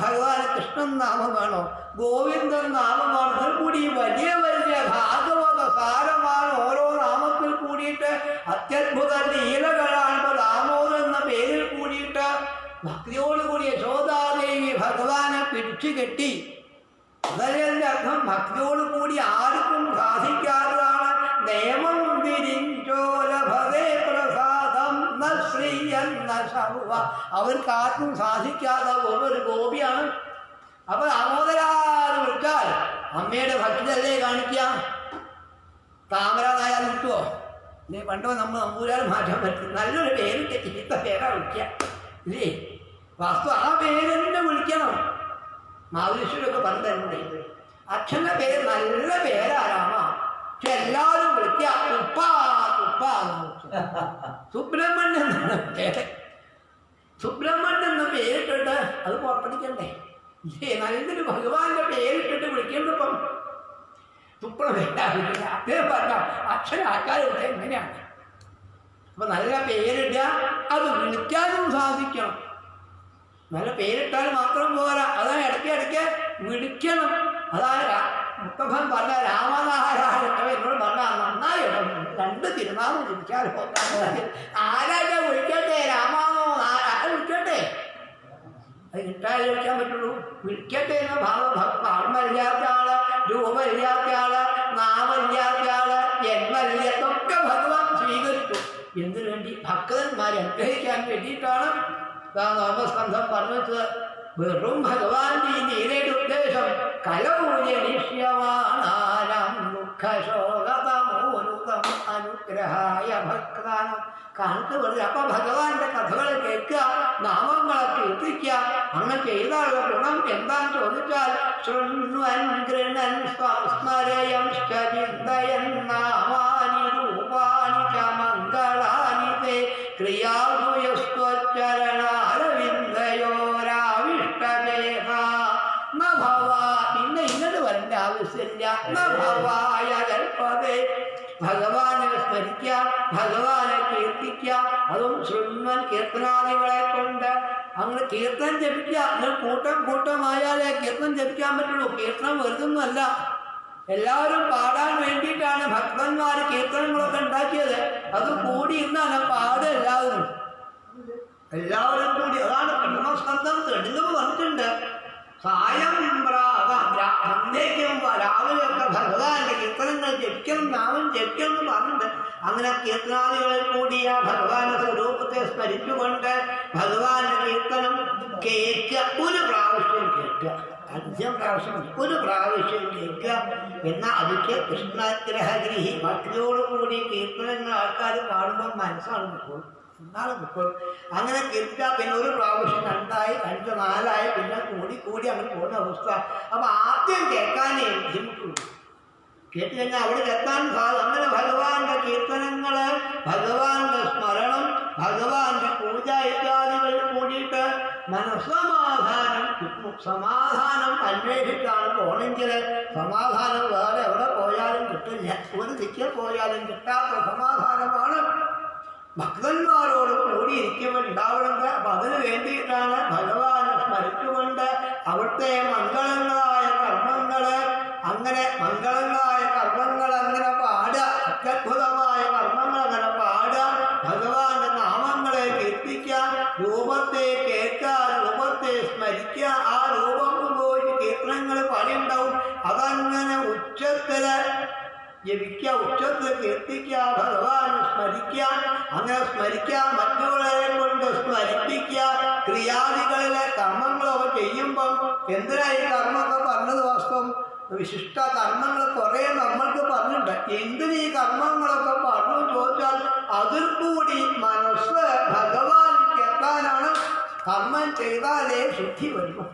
ഭഗവാൻ കൃഷ്ണൻ നാമം വേണോ, ഗോവിന്ദൻ നാമം വേണോ? അതിൽ കൂടി വലിയ വലിയ ഭാഗവത സാരമാണ് ഓരോ നാമത്തിൽ കൂടിയിട്ട്. അത്യത്ഭുത ലീലകളാണ്. ദാമോദരൻ എന്ന പേരിൽ കൂടിയിട്ട് ഭക്തിയോടുകൂടി യശോദാദേവി ഭഗവാനെ പിടിച്ചു കെട്ടി. അതല്ലേ അർത്ഥം. ഭക്തിയോടുകൂടി ആർക്കും സാധിക്കാത്തതാണ്. നിയമം വിരിഞ്ചോലഭതേ പ്രസാദം ന ശ്രീയെന്ന സർവ. അവർക്ക് ആർക്കും സാധിക്കാത്ത ഒരു ഗോപിയാണ്. അപ്പൊ ദാമോദരാന്ന് വിളിച്ചാൽ അമ്മയുടെ ഭക്തിയല്ലേ കാണിക്കുക. താമര നായാൽ കിട്ടുമോ? ഇല്ലേ പണ്ടോ നമ്മൾ നമ്പൂരാൽ മാറ്റാൻ പറ്റും. നല്ലൊരു പേരിട്ട് ചീത്ത പേരാ വിളിക്കുക ഇല്ലേ? വാസ്തു ആ പേര് തന്നെ വിളിക്കണം. മാതൃശ്വരൊക്കെ പറഞ്ഞിട്ടുണ്ട് അച്ഛൻ്റെ പേര് നല്ല പേരാരാമ, പക്ഷെ എല്ലാവരും വിളിക്കുക ഉപ്പാ ഉപ്പാ. സുബ്രഹ്മണ്യൻ എന്ന പേര്, സുബ്രഹ്മണ്യൻ എന്ന പേരിട്ടിട്ട് അത് പുറപ്പെടുക്കണ്ടേ ഇല്ലേ? നല്ലൊരു ഭഗവാന്റെ പേരിട്ടിട്ട് വിളിക്കേണ്ടപ്പം സുപ്രഭേദാവില്ല. അദ്ദേഹം പറഞ്ഞ അക്ഷര ആൾക്കാരുടെ എങ്ങനെയാണ്? അപ്പൊ നല്ല പേരിടുക, അത് വിളിക്കാനും സാധിക്കണം. നല്ല പേരിട്ടാൽ മാത്രം പോരാ, അതാണ് ഇടയ്ക്ക് വിളിക്കണം. അതായത് മുത്തഭൻ പറഞ്ഞ രാമനാരായണ എന്നോട് പറഞ്ഞാൽ നന്നായി രണ്ട് തിരുനാമം വിളിക്കാതെ ആരായിട്ട് വിളിക്കട്ടെ, രാമാനോ ആരെ വിളിക്കട്ടെ, അത് കിട്ടാതെ വിളിക്കാൻ പറ്റുള്ളൂ. വിളിക്കട്ടെ എന്ന ഭാവം ഭാവമില്ലാത്ത ആള്, രൂപമില്ലാത്ത ആള്, നാമമില്ലാത്ത ആള്, ജന്മമില്ലാത്തൊക്കെ ഭഗവാൻ സ്വീകരിച്ചു. എന്തിനു വേണ്ടി? ഭക്തന്മാരെ അനുഗ്രഹിക്കാൻ വേണ്ടിയിട്ടാണ് നാമസ്കന്ധം പറഞ്ഞത്. വെറും ഭഗവാന്റെ ഈ ലീലയുടെ ഉദ്ദേശം കലൗജനിഷ്യമാനാനാം ദുഃഖശോകതമൂലം അനുഗ്രഹായ ഭക്താനം കാലത്ത് വെറുതെ. അപ്പൊ ഭഗവാന്റെ കഥകൾ കേൾക്കുക, നാമങ്ങളെ കീർത്തിക്കുക. അങ്ങനെ ചെയ്താലുള്ള ഗുണം എന്താന്ന് ചോദിച്ചാൽ ശൃണ്വൻ ഗൃണൻ സ്മരയം ചിന്തയൻ നാമാനി രൂപാനി ച മംഗളാനി തേ ക്രിയാഭൂയസ്വചരണാരവിന്ദയോരാവിഷ്ടചേത ന ഭവാ. പിന്നെ ഇന്നത് വരേണ്ട ആവശ്യമില്ല. ന ഭവായ കൽപ്പതേ. ഭഗവാനെ സ്മരിക്കുക, ഭഗവാനെ കീർത്തിക്കുക. അതും ശൃണ്വൻ കീർത്തനാദികളെ കൊണ്ട് അങ്ങനെ കീർത്തനം ജപിക്കുക. അങ്ങനെ കൂട്ടമായാലേ കീർത്തനം ജപിക്കാൻ പറ്റുള്ളൂ. കീർത്തനം വെറുതൊന്നുമല്ല, എല്ലാവരും പാടാൻ വേണ്ടിയിട്ടാണ് ഭക്തന്മാർ കീർത്തനങ്ങളൊക്കെ ഉണ്ടാക്കിയത്. അത് കൂടി ഇന്നാണ് പാട് എല്ലാവരും കൂടി. അതാണ് ബ്രഹ്മസ്കന്ധം തെളിഞ്ഞത് പറഞ്ഞിട്ടുണ്ട്. സായം സന്ധ്യയ്ക്കും രാവിലെയൊക്കെ ഭഗവാന്റെ കീർത്തനങ്ങൾ ജപിക്കണം, നാമം ജപിക്കണം എന്ന് പറഞ്ഞിട്ടുണ്ട്. അങ്ങനെ കീർത്തനാദികളിൽ കൂടിയ ഭഗവാന്റെ സ്വരൂപത്തെ സ്മരിച്ചുകൊണ്ട് ഭഗവാന്റെ കീർത്തനം കേൾക്കുക. ഒരു പ്രാവശ്യം കേൾക്കുക, 5 പ്രാവശ്യം ഒരു പ്രാവശ്യം കേൾക്കുക. എന്നാൽ അതിക്ക് കൃഷ്ണാഗ്രഹഗിരി ഭക്തിയോടുകൂടി കീർത്തനങ്ങൾ ആൾക്കാർ പാടുമ്പോൾ മനസ്സാണ് നിൽക്കും, എന്നാണ് നിൽക്കും. അങ്ങനെ കീർത്തിച്ചാൽ പിന്നെ ഒരു പ്രാവശ്യം 2 5 4 പിന്നെ കൂടി അങ്ങനെ പോകുന്ന അവസ്ഥ. അപ്പൊ ആദ്യം കേൾക്കാനേ ബുദ്ധിമുട്ടുള്ളൂ. കേട്ട് കഴിഞ്ഞാൽ അവിടെ എത്താൻ സാധിക്കും. അങ്ങനെ ഭഗവാന്റെ കീർത്തനങ്ങള്, ഭഗവാന്റെ സ്മരണം, ഭഗവാന്റെ പൂജ ഇത്യാദികളിൽ കൂടിയിട്ട് മനസ്സമാധാനം കിട്ടും. സമാധാനം അന്വേഷിച്ചാണ് പോണെങ്കിൽ സമാധാനം വേറെ എവിടെ പോയാലും കിട്ടില്ല. ഒരു ദിക്കിൽ പോയാലും കിട്ടാത്ത സമാധാനമാണ് ഭക്തന്മാരോട് കൂടിയിരിക്കുമ്പോൾ ഉണ്ടാവുന്നത്. അപ്പൊ അതിനു വേണ്ടിയിട്ടാണ് ഭഗവാനെ സ്മരിച്ചുകൊണ്ട് അവിടുത്തെ മംഗളങ്ങളായ കർമ്മങ്ങള്, അങ്ങനെ മംഗളങ്ങളായ കർമ്മങ്ങൾ അങ്ങനെ പാടുക, അത്യത്ഭുതമായ കർമ്മങ്ങൾ അങ്ങനെ പാടുക, ഭഗവാന്റെ നാമങ്ങളെ കീർത്തിക്കുക, രൂപത്തെ കേൾക്കുക, രൂപത്തെ സ്മരിക്കുക. ആ രൂപം പോയി കീർത്തനങ്ങൾ പാടിയുണ്ടാവും. അതങ്ങനെ ഉച്ചത്തില് ജപിക്കുക, ഉച്ചത്തിൽ കീർത്തിക്കുക, ഭഗവാനെ സ്മരിക്കുക. അങ്ങനെ സ്മരിക്കുക, മറ്റുള്ളവരെ കൊണ്ട് സ്മരിപ്പിക്കുക. ക്രിയാദികളിലെ കർമ്മങ്ങളൊക്കെ ചെയ്യുമ്പം എന്തിനായി കർമ്മമൊക്കെ പറഞ്ഞത്? വാസ്തവം വിശിഷ്ട കർമ്മങ്ങൾ കുറെ നമ്മൾക്ക് പറഞ്ഞിട്ടുണ്ട്. എന്തിനീ കർമ്മങ്ങളൊക്കെ പറഞ്ഞു ചോദിച്ചാൽ അതിൽ കൂടി മനസ്സ് ഭഗവാനിക്ക് എത്താനാണ്. കർമ്മം ചെയ്താലേ ശുദ്ധി വരുന്നു.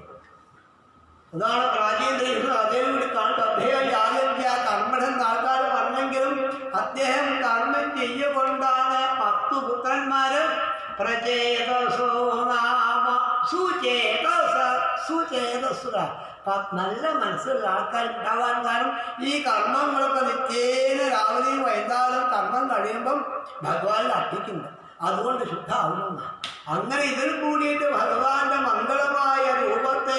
അതാണ് പ്രാചീന അദ്ദേഹം കൂടി കാണുന്നത്. അദ്ദേഹം യാഗിയ കർമ്മഠൻ ആൾക്കാർ പറഞ്ഞെങ്കിലും അദ്ദേഹം കർമ്മം ചെയ്യുകൊണ്ടാണ് 10 പുത്രന്മാര് പ്രചേതസോ നാമ സുചേതസുര നല്ല മനസ്സുള്ള ആൾക്കാർ ഉണ്ടാവാൻ കാരണം ഈ കർമ്മങ്ങളൊക്കെ നിത്യേന രാവിലെയും വൈകുന്നേരം കർമ്മം കഴിയുമ്പം ഭഗവാൻ അർപ്പിക്കുന്നു. അതുകൊണ്ട് ശുദ്ധമാവുന്ന. അങ്ങനെ ഇതിൽ കൂടിയിട്ട് ഭഗവാന്റെ മംഗളമായ രൂപത്തെ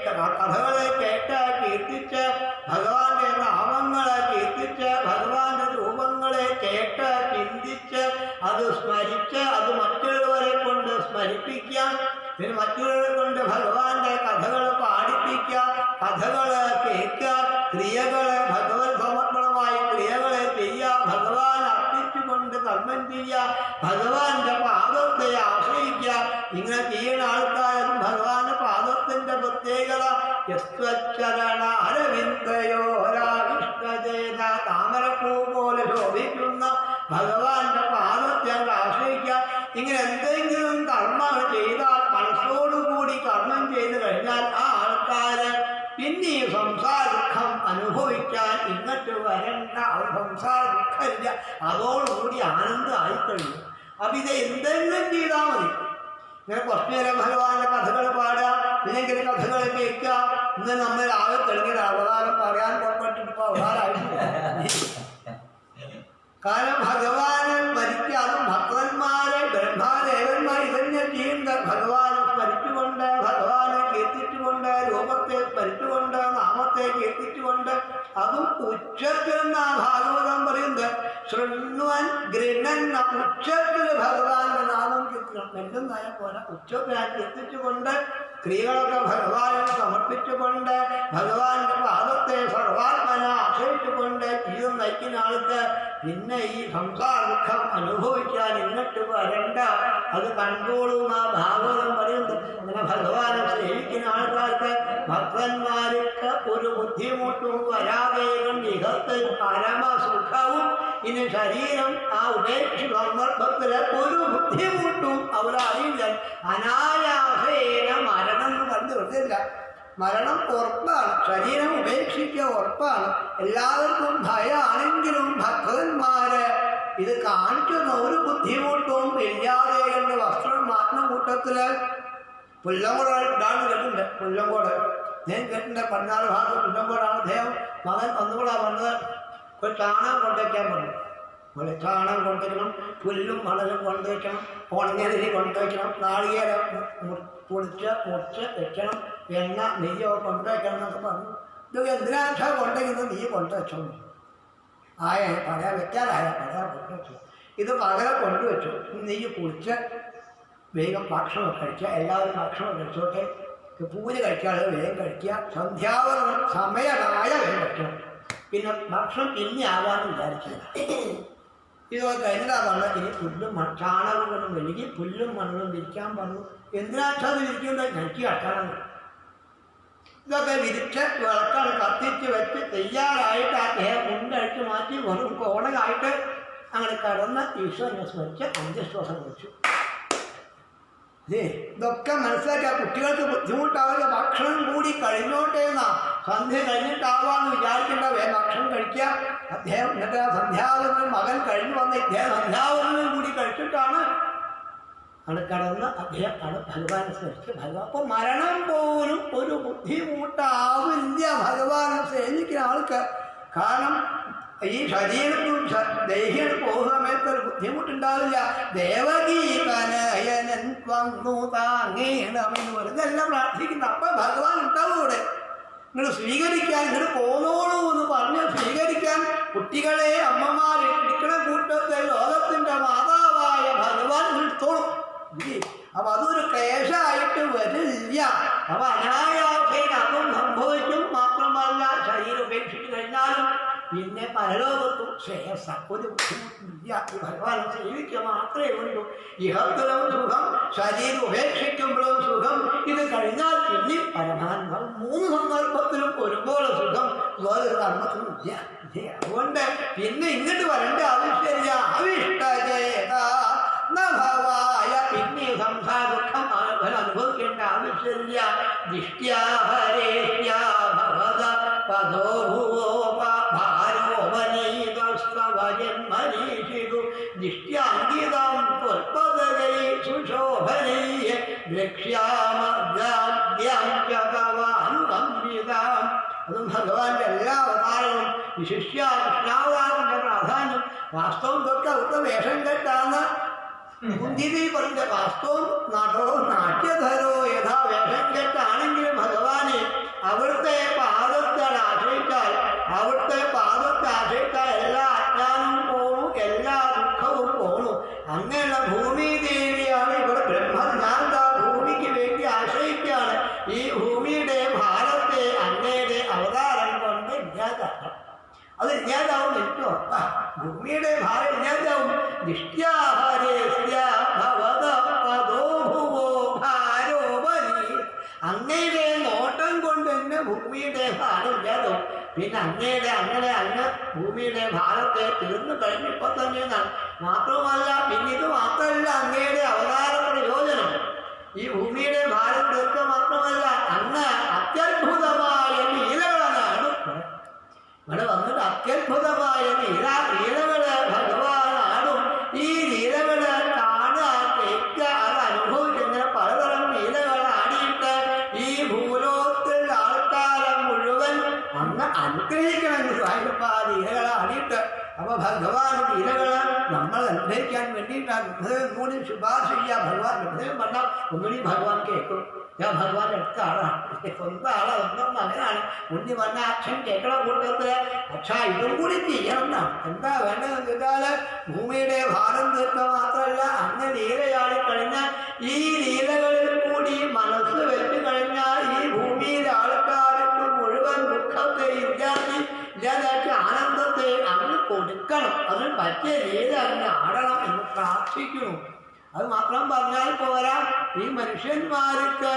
കഥകളെ കേട്ട് കീർത്തിച്ച്, ഭഗവാന്റെ നാമങ്ങളെ കീർത്തിച്ച്, ഭഗവാന്റെ രൂപങ്ങളെ കേട്ട് ചിന്തിച്ച് അത് സ്മരിച്ച് അത് മറ്റുള്ളവരെ കൊണ്ട് സ്മരിപ്പിക്കാം. പിന്നെ മറ്റുള്ളവരെ കൊണ്ട് ഭഗവാന്റെ കഥകൾ പാടിപ്പിക്കുക, കഥകള് കേൾക്കുക, ക്രിയകളെ ഭഗവത് സമർപ്പണമായി ക്രിയകളെ ചെയ്യുക, ഭഗവാൻ അർപ്പിച്ചുകൊണ്ട് കർമ്മം ചെയ്യുക, ഭഗവാന്റെ പാദത്തെ ആശ്രയിക്കുക. ഇങ്ങനെ ചെയ്യുന്ന ആൾക്കാരും ഭഗവാന്റെ പാദത്തിന്റെ പ്രത്യേകത യസ്വച്ചരണ അരവിന്ദയോരാവിഷ്ടചേത താമരപ്പൂ പോലെ ഭഗവാന്റെ പാദത്തെ അങ്ങ് ആശ്രയിക്കുക. ഇങ്ങനെ എന്തെങ്കിലും കർമ്മങ്ങൾ ചെയ്താൽ മനസ്സോടുകൂടി കർമ്മം ചെയ്ത് കഴിഞ്ഞാൽ ആ ആൾക്കാര് പിന്നെ ഈ സംസാര ദുഃഖം അനുഭവിക്കാൻ ഇങ്ങോട്ട് വരണ്ട. അവർ സംസാര ദുഃഖമില്ല, അതോടുകൂടി ആനന്ദം ആയിക്കഴിഞ്ഞു. അപ്പം ഇത് എന്തെങ്കിലും ചെയ്താൽ മതി. ഇങ്ങനെ കുറച്ചു നേരം ഭഗവാന്റെ കഥകൾ പാടുക, ഇല്ലെങ്കിൽ കഥകൾ കേൾക്കുക. ഇന്ന് നമ്മൾ ആകെ തെളിഞ്ഞ അവതാരം പറയാൻ പുറപ്പെട്ടിട്ട് അവതാരമായിട്ടില്ല. കാരണം ഭഗവാനെ സ്മരിക്കാതും ഭക്തന്മാരെ ബ്രഹ്മാദേവന്മാർ ഇതന്നെ ചെയ്യുന്നത്. ഭഗവാനെ സ്മരിച്ചുകൊണ്ട്, ഭഗവാനെ കീർത്തിച്ചുകൊണ്ട്, രൂപത്തെ സ്മരിച്ചുകൊണ്ട്, നാമത്തെ കീർത്തിച്ചുകൊണ്ട്, അതും ഉച്ചത്തിൽ നിന്നാ ഭാഗവതം പറയുന്നത്. ശൃണ്വൻ ഗൃഹന്ന ഉച്ചത്തിൽ ഭഗവാന്റെ നാമം കീർത്തിക്കണം. എന്തെന്നായ പോലെ ഉച്ചത്തിനായി കീർത്തിച്ചുകൊണ്ട്, സ്ത്രീകളൊക്കെ ഭഗവാനെ സമർപ്പിച്ചുകൊണ്ട്, ഭഗവാന്റെ പാദത്തെ സർവാത്മന ആശ്രയിച്ചുകൊണ്ട് ജീവിതം നയിക്കുന്ന ആൾക്ക് പിന്നെ ഈ സംസാര ദുഃഖം അനുഭവിക്കാൻ ഇങ്ങോട്ട് വരണ്ട. അത് കണ്ടോളും ആ ഭാഗവതം പറയുന്നത്. അങ്ങനെ ഭഗവാനെ സേവിക്കുന്ന ആൾക്കാർക്ക്, ഭക്തന്മാർക്ക് ഒരു ബുദ്ധിമുട്ടും വരാതെ ഇഹത്തിൽ പരമസുഖവും. ഇനി ശരീരം ആ ഉപേക്ഷ സന്ദർഭത്തിൽ ഒരു ബുദ്ധിമുട്ടും അവരറിയില്ല. അനായാസേന മരണം എന്ന് കണ്ടു വരില്ല. മരണം ഉറപ്പാണ്, ശരീരം ഉപേക്ഷിക്കുക ഉറപ്പാണ്. എല്ലാവർക്കും ഭയമാണെങ്കിലും ഭക്തന്മാര് ഇത് കാണിക്കുന്ന ഒരു ബുദ്ധിമുട്ടും ഇല്ലാതെ കണ്ട് വസ്ത്രം മാറ്റുന്ന കൂട്ടത്തില് പുല്ലങ്കോട് ഇതാണ് കേട്ടിട്ടുണ്ട്. പുല്ലങ്കോട് ഞാൻ കേട്ടിട്ടുണ്ട്. പടിഞ്ഞാറ് ഭാഗത്ത് പുല്ലങ്കോടാണ് അദ്ദേഹം. മകൻ ഒന്നുകൂടാ വന്നത്. ഒരു ചാണകം കൊണ്ടുവയ്ക്കാൻ പറഞ്ഞു. അതുപോലെ ചാണകം കൊണ്ടുവയ്ക്കണം, പുല്ലും മണലും കൊണ്ടുവയ്ക്കണം, ഉണങ്ങിയതിരി കൊണ്ടുവയ്ക്കണം, നാളികേരം പൊളിച്ച് മുറിച്ച് വെക്കണം, എണ്ണ നെയ്യൊക്കെ കൊണ്ടുവയ്ക്കണം എന്നൊക്കെ പറഞ്ഞു. ഇതൊക്കെ എന്തിനാ കൊണ്ടുവയ്ക്കുന്നത്? നീ കൊണ്ടുവച്ചോ. പറയാൻ വെക്കാറായ പറയാൻ കൊണ്ടുവച്ചു. ഇത് പകരം കൊണ്ടുവച്ചു. നെയ്യ് കുളിച്ച് വേഗം ഭക്ഷണം കഴിക്കുക. എല്ലാവരും ഭക്ഷണം കഴിച്ചോട്ടെ. പൂജ കഴിക്കാതെ വേഗം കഴിക്കുക. സന്ധ്യാവനം സമയമായ വേഗം കഴിക്കണം. പിന്നെ ഭക്ഷണം പിന്നെ ആവാമെന്ന് വിചാരിച്ചില്ല. ഇതൊക്കെ കഴിഞ്ഞാൽ പറഞ്ഞു. ഇനി പുല്ലും ചാണകം കൊണ്ടും മെഴുകി പുല്ലും മണ്ണും വിരിക്കാൻ പറഞ്ഞു. എന്തിനാച്ചാൽ അത് വിരിക്കുന്നത്? ഞെക്കി കട്ടണം. ഇതൊക്കെ വിരിച്ച് വിളക്കാണ് കത്തിച്ച് വെച്ച് തയ്യാറായിട്ട് അദ്ദേഹം മുണ്ടഴിച്ച് മാറ്റി വെറും കോണകായിട്ട് അങ്ങനെ കടന്ന് ഈശ്വരനെ സ്മരിച്ച് അന്ത്യശ്വാസം വെച്ചു. ഇതൊക്കെ മനസ്സിലാക്കുക. കുട്ടികൾക്ക് ബുദ്ധിമുട്ടാവില്ല. ഭക്ഷണം കൂടി കഴിഞ്ഞോട്ടെ എന്നാ. സന്ധ്യ കഴിഞ്ഞിട്ടാവാന്ന് വിചാരിക്കേണ്ട. ഭക്ഷണം കഴിക്കുക. അദ്ദേഹം എന്നിട്ട് സന്ധ്യാവനം മകൻ കഴിഞ്ഞു വന്ന് ഇദ്ദേഹം സന്ധ്യാവനം കൂടി കഴിച്ചിട്ടാണ് അവിടെ കടന്ന് അദ്ദേഹം അവിടെ ഭഗവാനെ സ്മരിച്ച് ഭഗവാൻ. അപ്പോൾ മരണം പോലും ഒരു ബുദ്ധിമുട്ടാവില്ല ഭഗവാനെ സേവിക്കുന്ന ആൾക്ക്. കാരണം ഈ ശരീരത്തും ദേഹികൾ പോകുന്ന സമയത്ത് ഒരു ബുദ്ധിമുട്ടുണ്ടാവില്ല. ദേവകീ കനയനൻ വന്നു താങ്ങേണമെന്ന് വെറുതെല്ലാം പ്രാർത്ഥിക്കുന്ന. അപ്പം ഭഗവാൻ ഉണ്ടാവും ഇവിടെ. നിങ്ങൾ സ്വീകരിക്കാൻ, നിങ്ങൾ പോന്നോളൂ എന്ന് പറഞ്ഞ് സ്വീകരിക്കാൻ കുട്ടികളെ അമ്മമാരെ ഇരിക്കണ കൂട്ടത്തെ ലോകത്തിൻ്റെ മാതാവായ ഭഗവാൻ വിളിച്ചോളും. അപ്പം അതൊരു ക്ലേശമായിട്ട് വരില്ല. അപ്പം അനായാസേന അതും സംഭവിക്കും. മാത്രമല്ല ശരീരം ഉപേക്ഷിച്ച് കഴിഞ്ഞാലും പിന്നെ പരലോകത്തും ശ്രേയസ്സ. ഒരു ബുദ്ധിമുട്ടില്ല. ഈ ഭഗവാനെ സേവിക്കുക മാത്രമേ ഉള്ളൂ. ഇഹത്തിലും സുഖം, ശരീരം ഉപേക്ഷിക്കുമ്പോഴും സുഖം. ഇത് കഴിഞ്ഞാൽ പിന്നെ പരമാനന്ദം. 3 സന്ദർഭത്തിലും ഒരുപോലെ സുഖം. വേറൊരു കർമ്മത്തിനും ഇല്ല. അതുകൊണ്ട് പിന്നെ ഇങ്ങോട്ട് വരേണ്ട ആവശ്യമില്ല. ഭവായ പിന്നെ സംസാര ദുഃഖം അനുഭവിക്കേണ്ട ആവശ്യമില്ല. ദിഷ്ട്യാ ഹരേഷ്യാ ഭവത പദോ ഭുവോ ഭാരോപനീതസ്തവജന്മനീഷിതു ദിഷ്ട്യാംഗിതം ത്വൽപദൈ സുശോഭനൈ ലക്ഷ്യാമദ്യാം ജഗവാനുകമ്പിതാം. അതും ഭഗവാന്റെ എല്ലാ അവതാരങ്ങളും വിശിഷ്യ കൃഷ്ണാവതാരന്റെ പ്രാധാന്യം. വാസ്തവം തൊട്ട് അവിടുത്തെ വേഷം കെട്ടാന്ന് കുന്തിരി പറഞ്ഞ വാസ്തവം നടോ നാട്യധരോ യഥാ വേഷം കെട്ടാണെങ്കിലും ഭഗവാനെ അവിടുത്തെ പാദത്തെ ആശ്രയിച്ചാൽ, അവിടുത്തെ പാദത്തെ ആശ്രയിച്ചാൽ എല്ലാ അജ്ഞാനവും പോണു, എല്ലാ ദുഃഖവും പോണു. അങ്ങനെയുള്ള ഭൂമി ദേവിയാണ് ഇവിടെ ബ്രഹ്മജ്ഞാന ഭൂമിക്ക് വേണ്ടി ആശ്രയിക്കുകയാണ്. ഈ ഭൂമിയുടെ ഭാരത്തെ അങ്ങയുടെ അവതാരം കൊണ്ട് ഇല്ലാതാക്കണം. അത് ഇല്ലാതാവും. എനിക്ക് ഉറപ്പാ. ഭൂമിയുടെ ഭാരം ഇല്ലാതാവും. അങ്ങയുടെ നോട്ടം കൊണ്ട് തന്നെ ഭൂമിയുടെ ഭാരം ഇല്ലാതാവും. പിന്നെ അങ്ങനെ അങ്ങ് ഭൂമിയുടെ ഭാരത്തെ തീർന്നു കഴിഞ്ഞ് ഇപ്പൊ തന്നെ മാത്രമല്ല, പിന്നെ ഇത് മാത്രമല്ല അങ്ങയുടെ അവതാര പ്രയോജനം. ഈ ഭൂമിയുടെ ഭാരം തീർക്കുക മാത്രമല്ല, അങ്ങ് അത്യത്ഭുതമായ ലീലകളാണ് ഇവിടെ വന്നിട്ട് അത്യത്ഭുതമായ ലീലകള് ഭഗവാനാടും. ഈ ലീലകള് കാണുക, കേൾക്കുക, അത് അനുഭവിക്കുക, ഇങ്ങനെ പലതരം ലീലകൾ ആടിയിട്ട് ഈ ഭൂലോകത്തിൽ ആൾക്കാരെ മുഴുവൻ അങ്ങ് അനുഗ്രഹിക്കണമെങ്കിൽ സായിപ്പ ആ ലീലകൾ ആടിയിട്ട്. അപ്പൊ ഭഗവാൻ ലീലകള് നമ്മൾ അനുഗ്രഹിക്കാൻ വേണ്ടിയിട്ടാണ് ഹൃദയം കൂടി ശുപാർശ ചെയ്യുക. ഭഗവാൻ ഹൃദയം പറഞ്ഞാൽ ഒന്നുകൂടി ഭഗവാൻ കേൾക്കും. ഞാൻ ഭഗവാന്റെ അടുത്ത ആളാണ്, സ്വന്തം ആളാണ്, സ്വന്തം മകനാണ്. മുന്നിൽ വന്ന അച്ഛൻ കേൾക്കണ കൂട്ടത്തില് പക്ഷേ ഇതും കൂടി ചെയ്യണം എന്നാണ്. എന്താ വേണ്ടതെന്ന് വെച്ചാല് ഭൂമിയുടെ ഭാരം തീർക്കുക മാത്രമല്ല, അങ്ങ് ലീലയാടി കഴിഞ്ഞാൽ ഈ ലീലകളിൽ കൂടി മനസ്സ് വെച്ച് കഴിഞ്ഞാൽ ഈ ഭൂമിയിലെ ആൾക്കാർക്ക് മുഴുവൻ ദുഃഖത്തെ ഇല്ലാതാക്കി ആനന്ദത്തെ അങ്ങ് കൊടുക്കണം. അതിന് പറ്റിയ ലീല അങ്ങ് ആടണം എന്ന് പ്രാർത്ഥിക്കുന്നു. അത് മാത്രം പറഞ്ഞാൽ പോരാ, ഈ മനുഷ്യന്മാർക്ക്